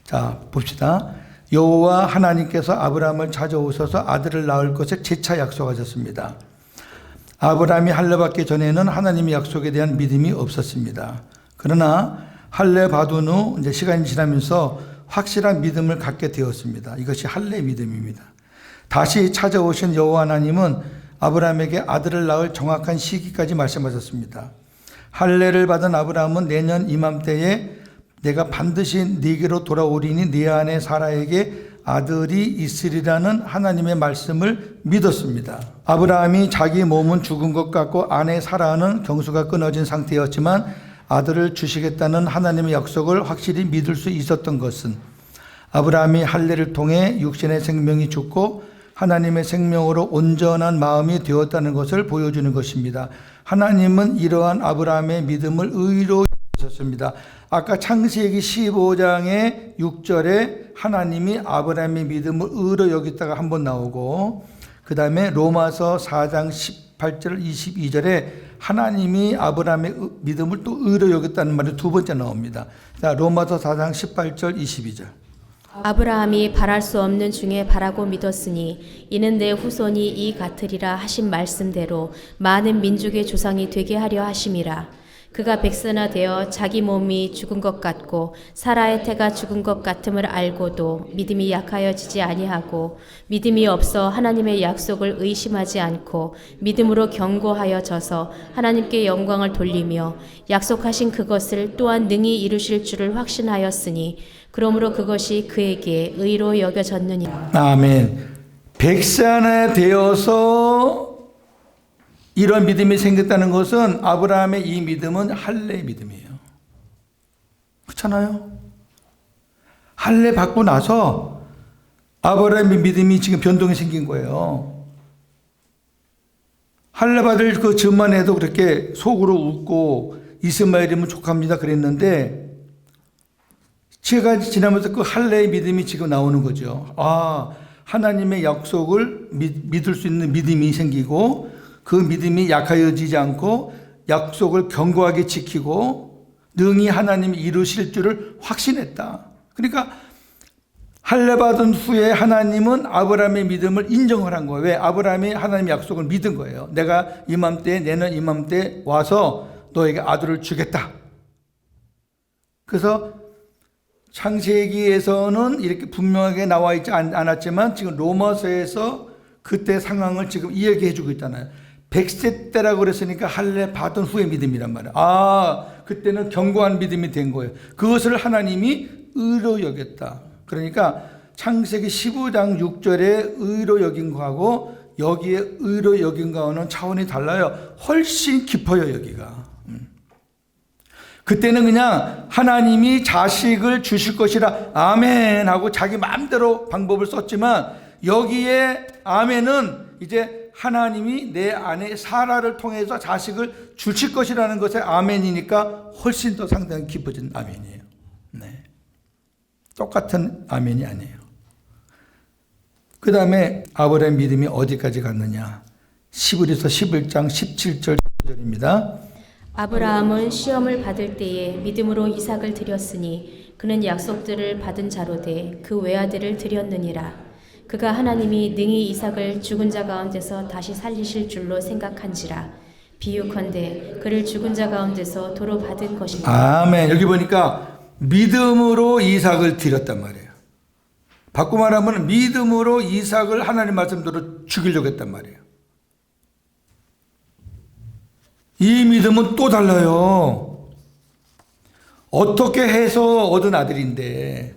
자, 봅시다. 여호와 하나님께서 아브라함을 찾아오셔서 아들을 낳을 것을 재차 약속하셨습니다. 아브라함이 할례 받기 전에는 하나님의 약속에 대한 믿음이 없었습니다. 그러나 할례 받은 후 이제 시간이 지나면서 확실한 믿음을 갖게 되었습니다. 이것이 할례 믿음입니다. 다시 찾아오신 여호와 하나님은 아브라함에게 아들을 낳을 정확한 시기까지 말씀하셨습니다. 할례를 받은 아브라함은 내년 이맘때에 내가 반드시 네게로 돌아오리니 네 아내 사라에게 아들이 있으리라는 하나님의 말씀을 믿었습니다. 아브라함이 자기 몸은 죽은 것 같고 아내 사라는 경수가 끊어진 상태였지만 아들을 주시겠다는 하나님의 약속을 확실히 믿을 수 있었던 것은 아브라함이 할례를 통해 육신의 생명이 죽고 하나님의 생명으로 온전한 마음이 되었다는 것을 보여주는 것입니다. 하나님은 이러한 아브라함의 믿음을 의로 여기셨습니다. 아까 창세기 15장의 6절에 하나님이 아브라함의 믿음을 의로 여겼다가 한번 나오고, 그 다음에 로마서 4장 18절 22절에 하나님이 아브라함의 믿음을 또 의로 여겼다는 말이 두 번째 나옵니다. 자, 로마서 4장 18절 22절. 아브라함이 바랄 수 없는 중에 바라고 믿었으니 이는 내 후손이 이 같으리라 하신 말씀대로 많은 민족의 조상이 되게 하려 하심이라. 그가 백선화되어 자기 몸이 죽은 것 같고 사라의 태가 죽은 것 같음을 알고도 믿음이 약하여지지 아니하고 믿음이 없어 하나님의 약속을 의심하지 않고 믿음으로 견고하여 져서 하나님께 영광을 돌리며 약속하신 그것을 또한 능히 이루실 줄을 확신하였으니 그러므로 그것이 그에게 의로 여겨졌느니라. 아멘. 백선화되어서 이런 믿음이 생겼다는 것은 아브라함의 이 믿음은 할례 믿음이에요. 그렇잖아요. 할례 받고 나서 아브라함의 믿음이 지금 변동이 생긴 거예요. 할례 받을 그 즈음만 해도 그렇게 속으로 웃고 이스마엘이면 족합니다 그랬는데, 시간이 지나면서 그 할례의 믿음이 지금 나오는 거죠. 아, 하나님의 약속을 믿을 수 있는 믿음이 생기고 그 믿음이 약하여지지 않고 약속을 견고하게 지키고 능히 하나님이 이루실 줄을 확신했다. 그러니까 할례 받은 후에 하나님은 아브라함의 믿음을 인정을 한 거예요. 왜? 아브라함이 하나님의 약속을 믿은 거예요. 내가 이맘때, 내년 이맘때 와서 너에게 아들을 주겠다. 그래서 창세기에서는 이렇게 분명하게 나와 있지 않았지만 지금 로마서에서 그때 상황을 지금 이야기해 주고 있잖아요. 100세 때라고 그랬으니까 할례 받은 후의 믿음이란 말이에요. 아, 그때는 견고한 믿음이 된 거예요. 그것을 하나님이 의로 여겼다. 그러니까 창세기 15장 6절에 의로 여긴 거하고 여기에 의로 여긴 거하고는 차원이 달라요. 훨씬 깊어요, 여기가. 그때는 그냥 하나님이 자식을 주실 것이라 아멘 하고 자기 마음대로 방법을 썼지만, 여기에 아멘은 이제 하나님이 내 아내 사라를 통해서 자식을 주실 것이라는 것에 아멘이니까 훨씬 더 상당히 깊어진 아멘이에요. 네. 똑같은 아멘이 아니에요. 그 다음에 아브라함의 믿음이 어디까지 갔느냐. 히브리서 11장 17절 절입니다. 아브라함은 시험을 받을 때에 믿음으로 이삭을 드렸으니 그는 약속들을 받은 자로되 그 외아들을 드렸느니라. 그가 하나님이 능히 이삭을 죽은 자 가운데서 다시 살리실 줄로 생각한지라. 비유컨대 그를 죽은 자 가운데서 도로 받은 것이니라. 아멘. 여기 보니까 믿음으로 이삭을 드렸단 말이에요. 바꿔 말하면 믿음으로 이삭을 하나님 말씀대로 죽이려고 했단 말이에요. 이 믿음은 또 달라요. 어떻게 해서 얻은 아들인데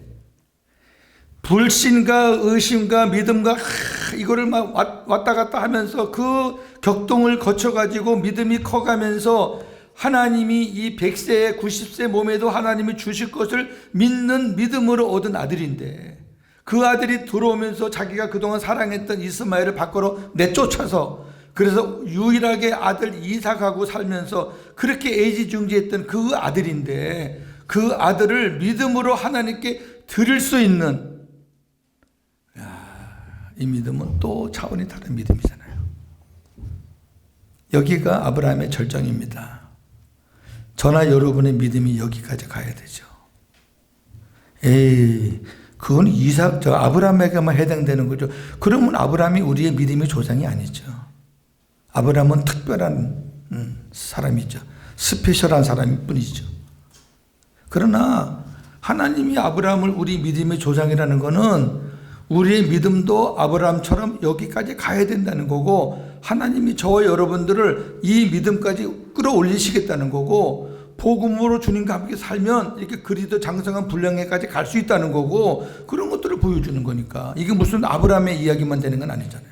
불신과 의심과 믿음과 이거를 막 왔다 갔다 하면서 그 격동을 거쳐가지고 믿음이 커가면서 하나님이 이 100세 90세 몸에도 하나님이 주실 것을 믿는 믿음으로 얻은 아들인데, 그 아들이 들어오면서 자기가 그동안 사랑했던 이스마엘을 밖으로 내쫓아서 그래서 유일하게 아들 이삭하고 살면서 그렇게 애지중지했던 그 아들인데, 그 아들을 믿음으로 하나님께 드릴 수 있는, 이 믿음은 또 차원이 다른 믿음이잖아요. 여기가 아브라함의 절정입니다. 저나 여러분의 믿음이 여기까지 가야 되죠. 그건 이삭, 아브라함에게만 해당되는 거죠. 그러면 아브라함이 우리의 믿음의 조상이 아니죠. 아브라함은 특별한 사람이죠. 스페셜한 사람일 뿐이죠. 그러나 하나님이 아브라함을 우리 믿음의 조상이라는 것은 우리의 믿음도 아브라함처럼 여기까지 가야 된다는 거고, 하나님이 저와 여러분들을 이 믿음까지 끌어올리시겠다는 거고, 복음으로 주님과 함께 살면 이렇게 그리스도 장성한 분량에까지 갈 수 있다는 거고, 그런 것들을 보여주는 거니까. 이게 무슨 아브라함의 이야기만 되는 건 아니잖아요.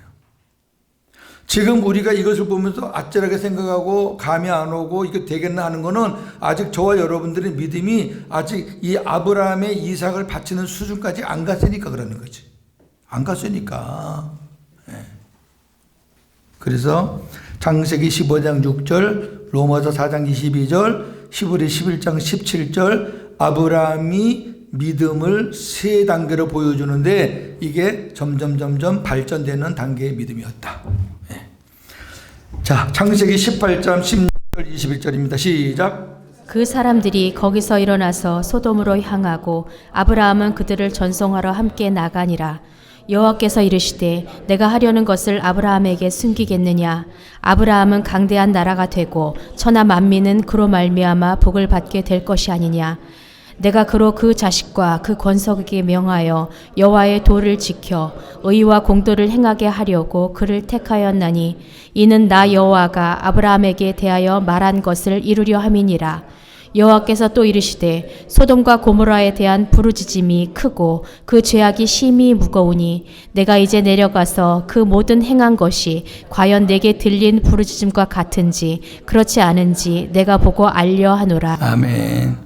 지금 우리가 이것을 보면서 아찔하게 생각하고 감이 안 오고 이게 되겠나 하는 거는 아직 저와 여러분들의 믿음이 아직 이 아브라함의 이삭을 바치는 수준까지 안 갔으니까 그러는 거지. 안 갔으니까. 그래서 창세기 15장 6절, 로마서 4장 22절, 히브리 11장 17절, 아브라함이 믿음을 세 단계로 보여주는데 이게 점점 발전되는 단계의 믿음이었다. 자, 창세기 18장 16절 21절입니다. 시작. 그 사람들이 거기서 일어나서 소돔으로 향하고 아브라함은 그들을 전송하러 함께 나가니라. 여호와께서 이르시되 내가 하려는 것을 아브라함에게 숨기겠느냐. 아브라함은 강대한 나라가 되고 천하 만민은 그로 말미암아 복을 받게 될 것이 아니냐. 내가 그로 그 자식과 그 권속에게 명하여 여호와의 도를 지켜 의와 공도를 행하게 하려고 그를 택하였나니 이는 나 여호와가 아브라함에게 대하여 말한 것을 이루려 함이니라. 여호와께서 또 이르시되 소돔과 고모라에 대한 부르짖음이 크고 그 죄악이 심히 무거우니 내가 이제 내려가서 그 모든 행한 것이 과연 내게 들린 부르짖음과 같은지 그렇지 않은지 내가 보고 알려 하노라. 아멘.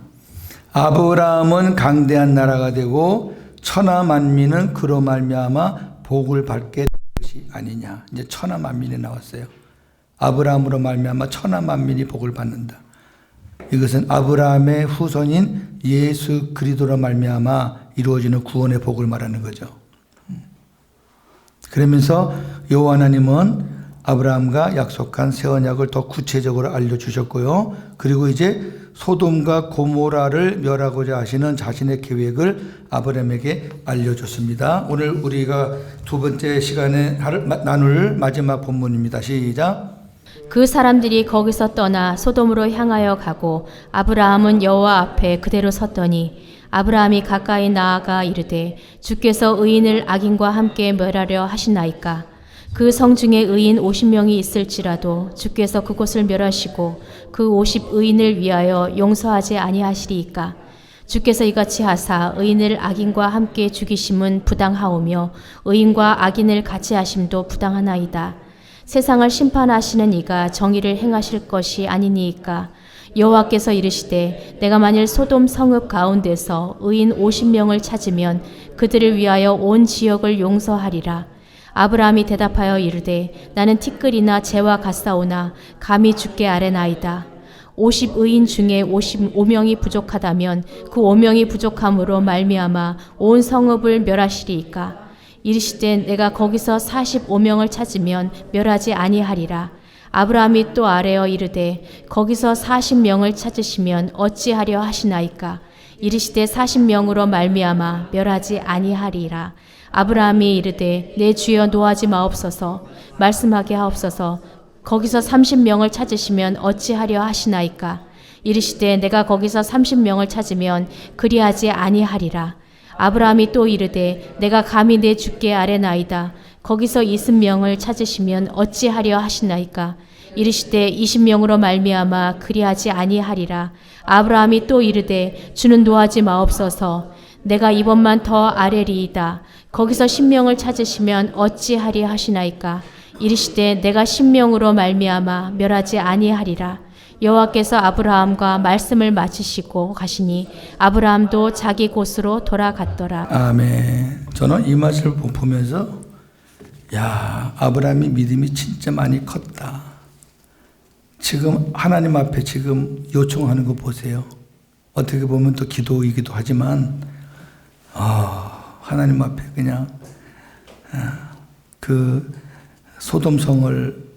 아브라함은 강대한 나라가 되고 천하 만민은 그로 말미암아 복을 받게 될 것이 아니냐. 이제 천하 만민이 나왔어요. 아브라함으로 말미암아 천하 만민이 복을 받는다. 이것은 아브라함의 후손인 예수 그리스도로 말미암아 이루어지는 구원의 복을 말하는 거죠. 그러면서 여호와 하나님은 아브라함과 약속한 새 언약을 더 구체적으로 알려주셨고요. 그리고 이제 소돔과 고모라를 멸하고자 하시는 자신의 계획을 아브라함에게 알려줬습니다. 오늘 우리가 두 번째 시간에 나눌 마지막 본문입니다. 시작. 그 사람들이 거기서 떠나 소돔으로 향하여 가고 아브라함은 여호와 앞에 그대로 섰더니 아브라함이 가까이 나아가 이르되 주께서 의인을 악인과 함께 멸하려 하시나이까. 그 성 중에 의인 50명이 있을지라도 주께서 그곳을 멸하시고 그 50의인을 위하여 용서하지 아니하시리이까. 주께서 이같이 하사 의인을 악인과 함께 죽이심은 부당하오며 의인과 악인을 같이 하심도 부당하나이다. 세상을 심판하시는 이가 정의를 행하실 것이 아니니이까. 여호와께서 이르시되 내가 만일 소돔 성읍 가운데서 의인 50명을 찾으면 그들을 위하여 온 지역을 용서하리라. 아브라함이 대답하여 이르되 나는 티끌이나 재와 같사오나 감히 주께 아뢰나이다. 50의인 중에 55명이 부족하다면 그 5명이 부족함으로 말미암아 온 성읍을 멸하시리이까. 이르시되 내가 거기서 45명을 찾으면 멸하지 아니하리라. 아브라함이 또 아뢰어 이르되 거기서 40명을 찾으시면 어찌하려 하시나이까. 이르시되 40명으로 말미암아 멸하지 아니하리라. 아브라함이 이르되 내 주여 노하지 마옵소서. 말씀하게 하옵소서. 거기서 30명을 찾으시면 어찌하려 하시나이까. 이르시되 내가 거기서 30명을 찾으면 그리하지 아니하리라. 아브라함이 또 이르되 내가 감히 내 주께 아뢰나이다. 거기서 20명을 찾으시면 어찌하려 하시나이까. 이르시되 20명으로 말미암아 그리하지 아니하리라. 아브라함이 또 이르되 주는 노하지 마옵소서. 내가 이번만 더 아뢰리이다. 거기서 10명을 찾으시면 어찌하리 하시나이까. 이르시되 내가 10명으로 말미암아 멸하지 아니하리라. 여호와께서 아브라함과 말씀을 마치시고 가시니 아브라함도 자기 곳으로 돌아갔더라. 아멘. 저는 이 말씀을 보면서 야, 아브라함이 믿음이 진짜 많이 컸다. 지금 하나님 앞에 지금 요청하는 거 보세요. 어떻게 보면 또 기도이기도 하지만 하나님 앞에 그냥 그 소돔성을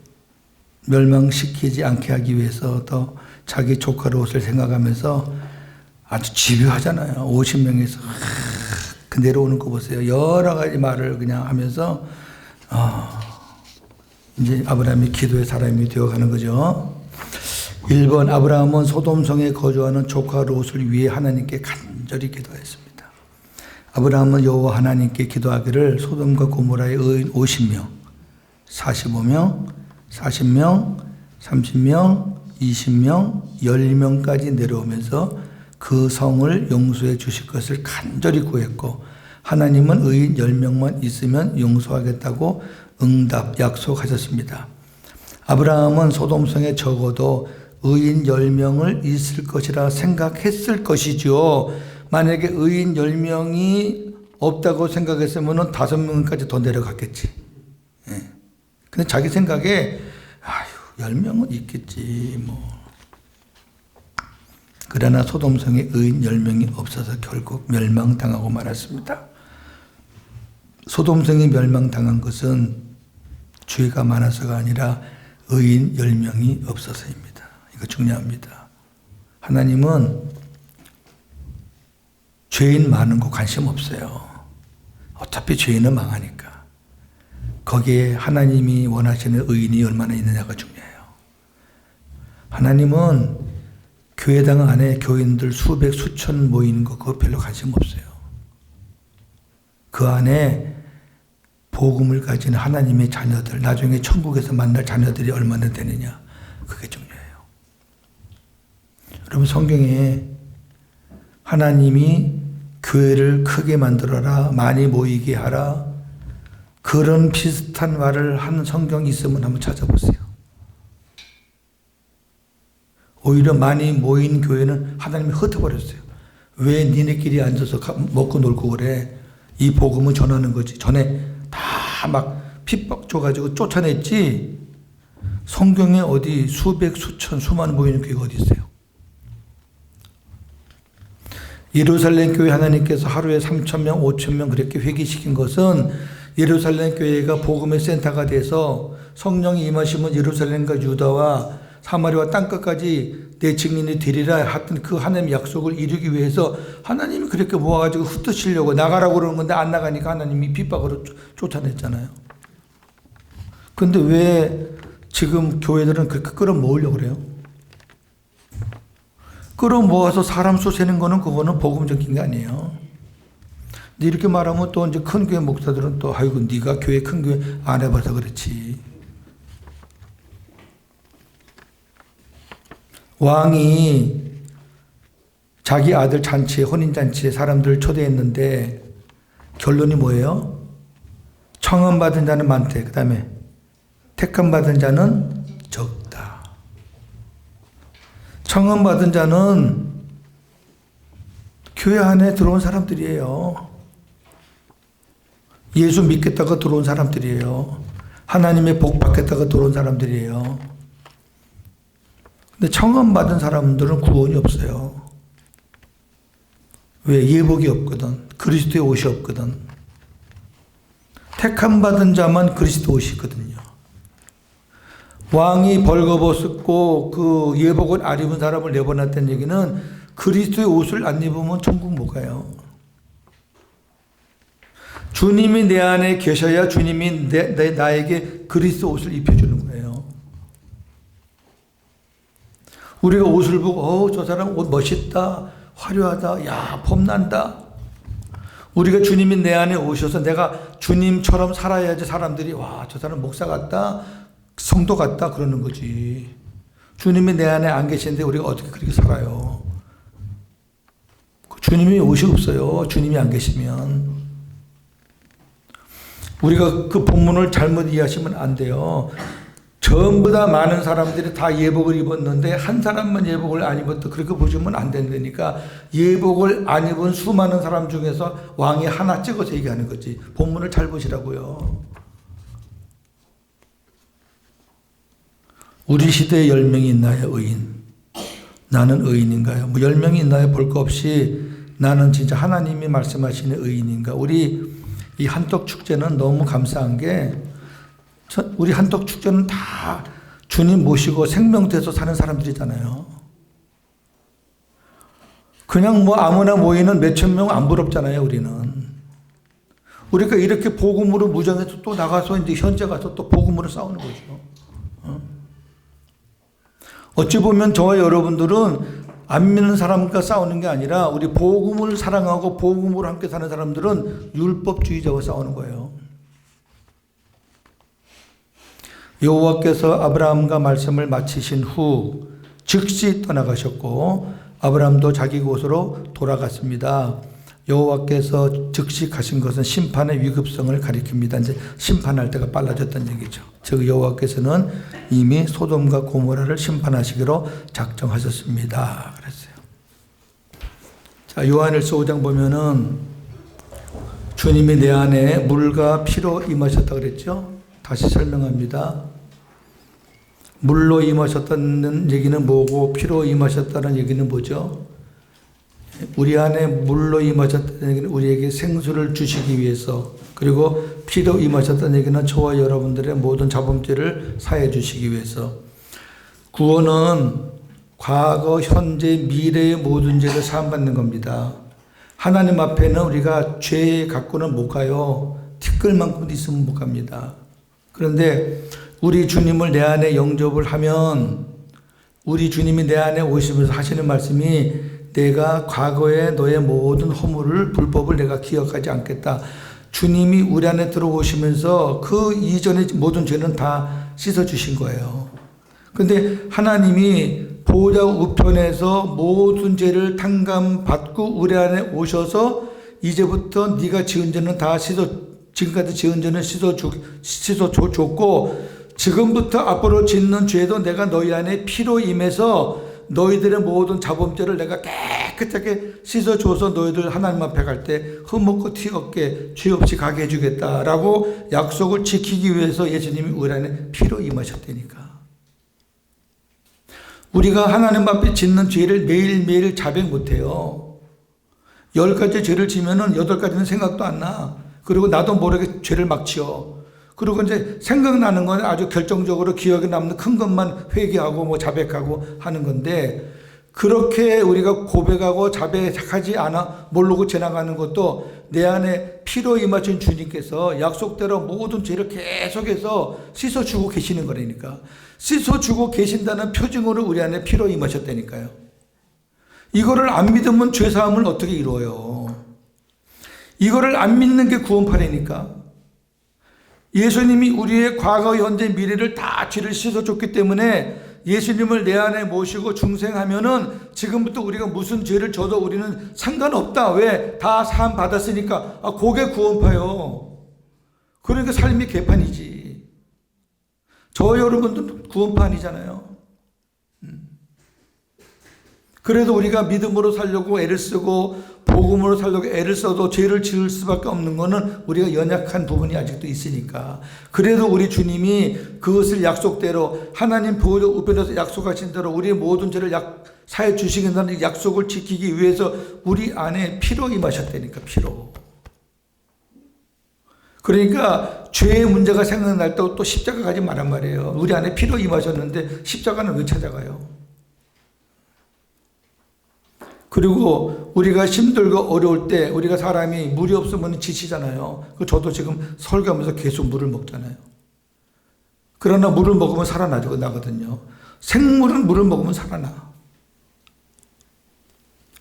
멸망시키지 않게 하기 위해서 또 자기 조카 롯을 생각하면서 아주 집요하잖아요. 50명에서 그 내려오는 거 보세요. 여러 가지 말을 그냥 하면서 이제 아브라함이 기도의 사람이 되어가는 거죠. 1번, 아브라함은 소돔성에 거주하는 조카 롯을 위해 하나님께 간절히 기도했습니다. 아브라함은 여호와 하나님께 기도하기를 소돔과 고모라의 의인 50명, 45명, 40명, 30명, 20명, 10명까지 내려오면서 그 성을 용서해 주실 것을 간절히 구했고, 하나님은 의인 10명만 있으면 용서하겠다고 응답 약속하셨습니다. 아브라함은 소돔성에 적어도 의인 10명을 있을 것이라 생각했을 것이죠. 만약에 의인 10명이 없다고 생각했으면 5명까지 더 내려갔겠지. 예. 근데 자기 생각에 10명은 있겠지 뭐. 그러나 소돔성에 의인 10명이 없어서 결국 멸망당하고 말았습니다. 소돔성이 멸망당한 것은 죄가 많아서가 아니라 의인 10명이 없어서입니다. 이거 중요합니다. 하나님은 죄인 많은 거 관심 없어요. 어차피 죄인은 망하니까. 거기에 하나님이 원하시는 의인이 얼마나 있느냐가 중요해요. 하나님은 교회당 안에 교인들 수백 수천 모이는 거 그거 별로 관심 없어요. 그 안에 복음을 가진 하나님의 자녀들, 나중에 천국에서 만날 자녀들이 얼마나 되느냐, 그게 중요해요. 여러분, 성경에 하나님이 교회를 크게 만들어라, 많이 모이게 하라, 그런 비슷한 말을 하는 성경이 있으면 한번 찾아보세요. 오히려 많이 모인 교회는 하나님이 흩어버렸어요. 왜 니네끼리 앉아서 먹고 놀고 그래? 이 복음을 전하는 거지. 전에 다 막 핍박 줘가지고 쫓아냈지. 성경에 어디 수백, 수천, 수만 모이는 교회가 어디 있어요? 예루살렘 교회 하나님께서 하루에 3,000명, 5,000명 그렇게 회개시킨 것은 예루살렘 교회가 복음의 센터가 돼서 성령이 임하시면 예루살렘과 유다와 사마리아와 땅끝까지 내 증인이 되리라 하던 그 하나님의 약속을 이루기 위해서 하나님이 그렇게 모아가지고 흩으시려고 나가라고 그러는 건데 안 나가니까 하나님이 핍박으로 쫓아냈잖아요. 근데 왜 지금 교회들은 그렇게 끌어모으려고 그래요? 끌어모아서 사람 수 세는 거는 그거는 복음적인 게 아니에요. 근데 이렇게 말하면 또 이제 큰 교회 목사들은 또 아이고 네가 교회 큰 교회 안 해봐서 그렇지. 왕이 자기 아들 잔치에, 혼인잔치에 사람들을 초대했는데 결론이 뭐예요? 청함받은 자는 많대. 그 다음에 택함받은 자는 적다. 청함받은 자는 교회 안에 들어온 사람들이에요. 예수 믿겠다고 들어온 사람들이에요. 하나님의 복 받겠다고 들어온 사람들이에요. 근데 청함받은 사람들은 구원이 없어요. 왜? 예복이 없거든. 그리스도의 옷이 없거든. 택함받은 자만 그리스도 옷이 있거든요. 왕이 벌거벗고 그 예복을 안 입은 사람을 내보냈다는 얘기는 그리스도의 옷을 안 입으면 천국 못 가요. 주님이 내 안에 계셔야 주님이 나에게 그리스도 옷을 입혀주는 거예요. 우리가 옷을 보고 저 사람 옷 멋있다, 화려하다, 야 폼난다. 우리가 주님이 내 안에 오셔서 내가 주님처럼 살아야지 사람들이 와 저 사람 목사 같다, 성도 같다 그러는 거지. 주님이 내 안에 안 계시는데 우리가 어떻게 그렇게 살아요? 주님이 옷이 없어요. 주님이 안 계시면. 우리가 그 본문을 잘못 이해하시면 안 돼요. 전부 다 많은 사람들이 다 예복을 입었는데 한 사람만 예복을 안 입었다 그렇게 보시면 안 된다니까. 예복을 안 입은 수많은 사람 중에서 왕이 하나 찍어서 얘기하는 거지. 본문을 잘 보시라고요. 우리 시대에 10명이 있나요? 의인. 나는 의인인가요? 뭐 10명이 있나요? 볼 거 없이 나는 진짜 하나님이 말씀하시는 의인인가. 우리 이 한떡 축제는 너무 감사한 게 우리 한떡 축제는 다 주님 모시고 생명돼서 사는 사람들이잖아요. 그냥 뭐 아무나 모이는 몇천 명 안 부럽잖아요, 우리는. 우리가 이렇게 복음으로 무장해서 또 나가서 이제 현재 가서 또 복음으로 싸우는 거죠. 어찌 보면 저와 여러분들은 안 믿는 사람과 싸우는 게 아니라 우리 복음을 사랑하고 복음으로 함께 사는 사람들은 율법주의자와 싸우는 거예요. 여호와께서 아브라함과 말씀을 마치신 후 즉시 떠나가셨고 아브라함도 자기 곳으로 돌아갔습니다. 여호와께서 즉시 가신 것은 심판의 위급성을 가리킵니다. 이제 심판할 때가 빨라졌다는 얘기죠. 즉 여호와께서는 이미 소돔과 고모라를 심판하시기로 작정하셨습니다. 그랬어요. 자, 요한일서 5장 보면은 주님이 내 안에 물과 피로 임하셨다 그랬죠. 다시 설명합니다. 물로 임하셨다는 얘기는 뭐고 피로 임하셨다는 얘기는 뭐죠? 우리 안에 물로 임하셨다는 얘기는 우리에게 생수를 주시기 위해서, 그리고 피로 임하셨다는 얘기는 저와 여러분들의 모든 자범죄를 사해 주시기 위해서. 구원은 과거, 현재, 미래의 모든 죄를 사함받는 겁니다. 하나님 앞에는 우리가 죄 갖고는 못 가요. 티끌만큼도 있으면 못 갑니다. 그런데 우리 주님을 내 안에 영접을 하면, 우리 주님이 내 안에 오시면서 하시는 말씀이 내가 과거에 너의 모든 허물을, 불법을 내가 기억하지 않겠다. 주님이 우리 안에 들어오시면서 그 이전의 모든 죄는 다 씻어주신 거예요. 근데 하나님이 보호자 우편에서 모든 죄를 탕감받고 우리 안에 오셔서 이제부터 네가 지은 죄는 다 지금까지 지은 죄는 씻어줬고 지금부터 앞으로 짓는 죄도 내가 너희 안에 피로 임해서 너희들의 모든 자범죄를 내가 깨끗하게 씻어줘서 너희들 하나님 앞에 갈 때 흠없고 티 없게 죄 없이 가게 해주겠다라고 약속을 지키기 위해서 예수님이 우리 안에 피로 임하셨다니까. 우리가 하나님 앞에 짓는 죄를 매일매일 자백 못해요. 10가지 죄를 지면은 8가지는 생각도 안 나. 그리고 나도 모르게 죄를 막 지어. 그리고 이제 생각나는 건 아주 결정적으로 기억에 남는 큰 것만 회개하고 뭐 자백하고 하는 건데, 그렇게 우리가 고백하고 자백하지 않아 모르고 지나가는 것도 내 안에 피로 임하신 주님께서 약속대로 모든 죄를 계속해서 씻어주고 계시는 거라니까. 씻어주고 계신다는 표징으로 우리 안에 피로 임하셨다니까요. 이거를 안 믿으면 죄사함을 어떻게 이루어요? 이거를 안 믿는 게 구원파라니까. 예수님이 우리의 과거, 현재, 미래를 다 죄를 씻어줬기 때문에 예수님을 내 안에 모시고 중생하면은 지금부터 우리가 무슨 죄를 져도 우리는 상관없다. 왜? 다 사함 받았으니까. 그게 구원파요. 그러니까 삶이 개판이지. 저 여러분들은 구원파 아니잖아요. 그래도 우리가 믿음으로 살려고 애를 쓰고 복음으로 살려고 애를 써도 죄를 지을 수밖에 없는 것은 우리가 연약한 부분이 아직도 있으니까. 그래도 우리 주님이 그것을 약속대로 하나님 보호자 우편에서 약속하신 대로 우리의 모든 죄를 사해 주시겠다는 약속을 지키기 위해서 우리 안에 피로 임하셨다니까. 피로. 그러니까 죄의 문제가 생각날 때 또 십자가 가지 말란 말이에요. 우리 안에 피로 임하셨는데 십자가는 왜 찾아가요? 그리고 우리가 힘들고 어려울 때 우리가 사람이 물이 없으면 지치잖아요. 저도 지금 설교하면서 계속 물을 먹잖아요. 그러나 물을 먹으면 살아나거든요. 생물은 물을 먹으면 살아나.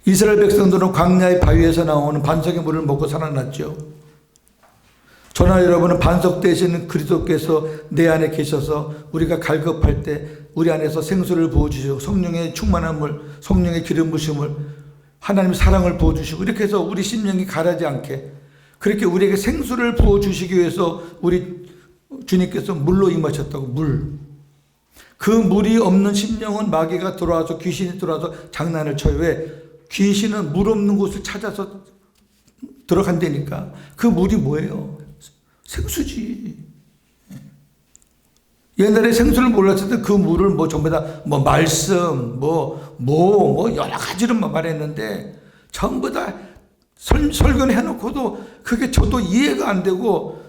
이스라엘 백성들은 광야의 바위에서 나오는 반석의 물을 먹고 살아났죠. 저나 여러분은 반석 대신 그리스도께서 내 안에 계셔서 우리가 갈급할 때 우리 안에서 생수를 부어주시고 성령의 충만한 물, 성령의 기름 부으심을, 하나님의 사랑을 부어주시고 이렇게 해서 우리 심령이 가라지 않게 그렇게 우리에게 생수를 부어주시기 위해서 우리 주님께서 물로 임하셨다고. 물. 그 물이 없는 심령은 마귀가 들어와서, 귀신이 들어와서 장난을 쳐요. 왜? 귀신은 물 없는 곳을 찾아서 들어간다니까. 그 물이 뭐예요? 생수지. 옛날에 생수를 몰랐을 때 그 물을 뭐 전부 다 뭐 말씀 뭐 여러 가지로 말했는데 전부 다 설교를 해놓고도 그게 저도 이해가 안 되고,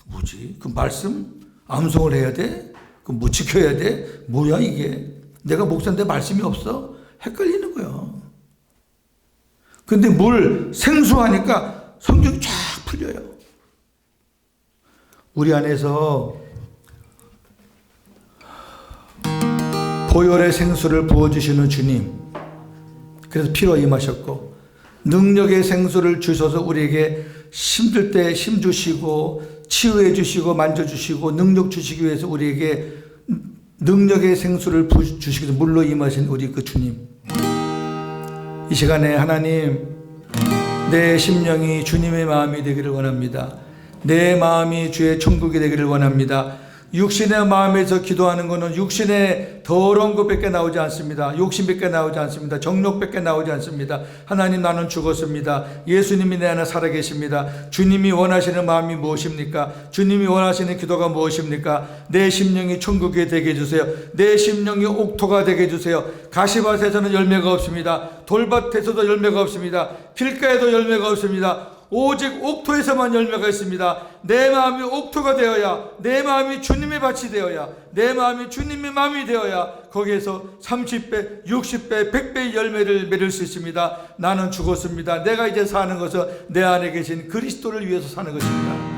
뭐지? 그 말씀 암송을 해야 돼? 그 뭐 지켜야 돼? 뭐야 이게? 내가 목사인데 말씀이 없어? 헷갈리는 거예요. 근데 물 생수하니까 성경이 쫙 풀려요. 우리 안에서 보혈의 생수를 부어주시는 주님, 그래서 피로 임하셨고 능력의 생수를 주셔서 우리에게 힘들 때 힘 주시고 치유해 주시고 만져주시고 능력 주시기 위해서 우리에게 능력의 생수를 주시기 위해서 물로 임하신 우리 그 주님, 이 시간에 하나님, 내 심령이 주님의 마음이 되기를 원합니다. 내 마음이 주의 천국이 되기를 원합니다. 육신의 마음에서 기도하는 것은 육신의 더러운 것밖에 나오지 않습니다. 욕심밖에 나오지 않습니다. 정욕밖에 나오지 않습니다. 하나님, 나는 죽었습니다. 예수님이 내 안에 살아계십니다. 주님이 원하시는 마음이 무엇입니까? 주님이 원하시는 기도가 무엇입니까? 내 심령이 천국이 되게 해주세요. 내 심령이 옥토가 되게 해주세요. 가시밭에서는 열매가 없습니다. 돌밭에서도 열매가 없습니다. 길가에도 열매가 없습니다. 오직 옥토에서만 열매가 있습니다. 내 마음이 옥토가 되어야, 내 마음이 주님의 밭이 되어야, 내 마음이 주님의 마음이 되어야 거기에서 30배, 60배, 100배의 열매를 맺을 수 있습니다. 나는 죽었습니다. 내가 이제 사는 것은 내 안에 계신 그리스도를 위해서 사는 것입니다.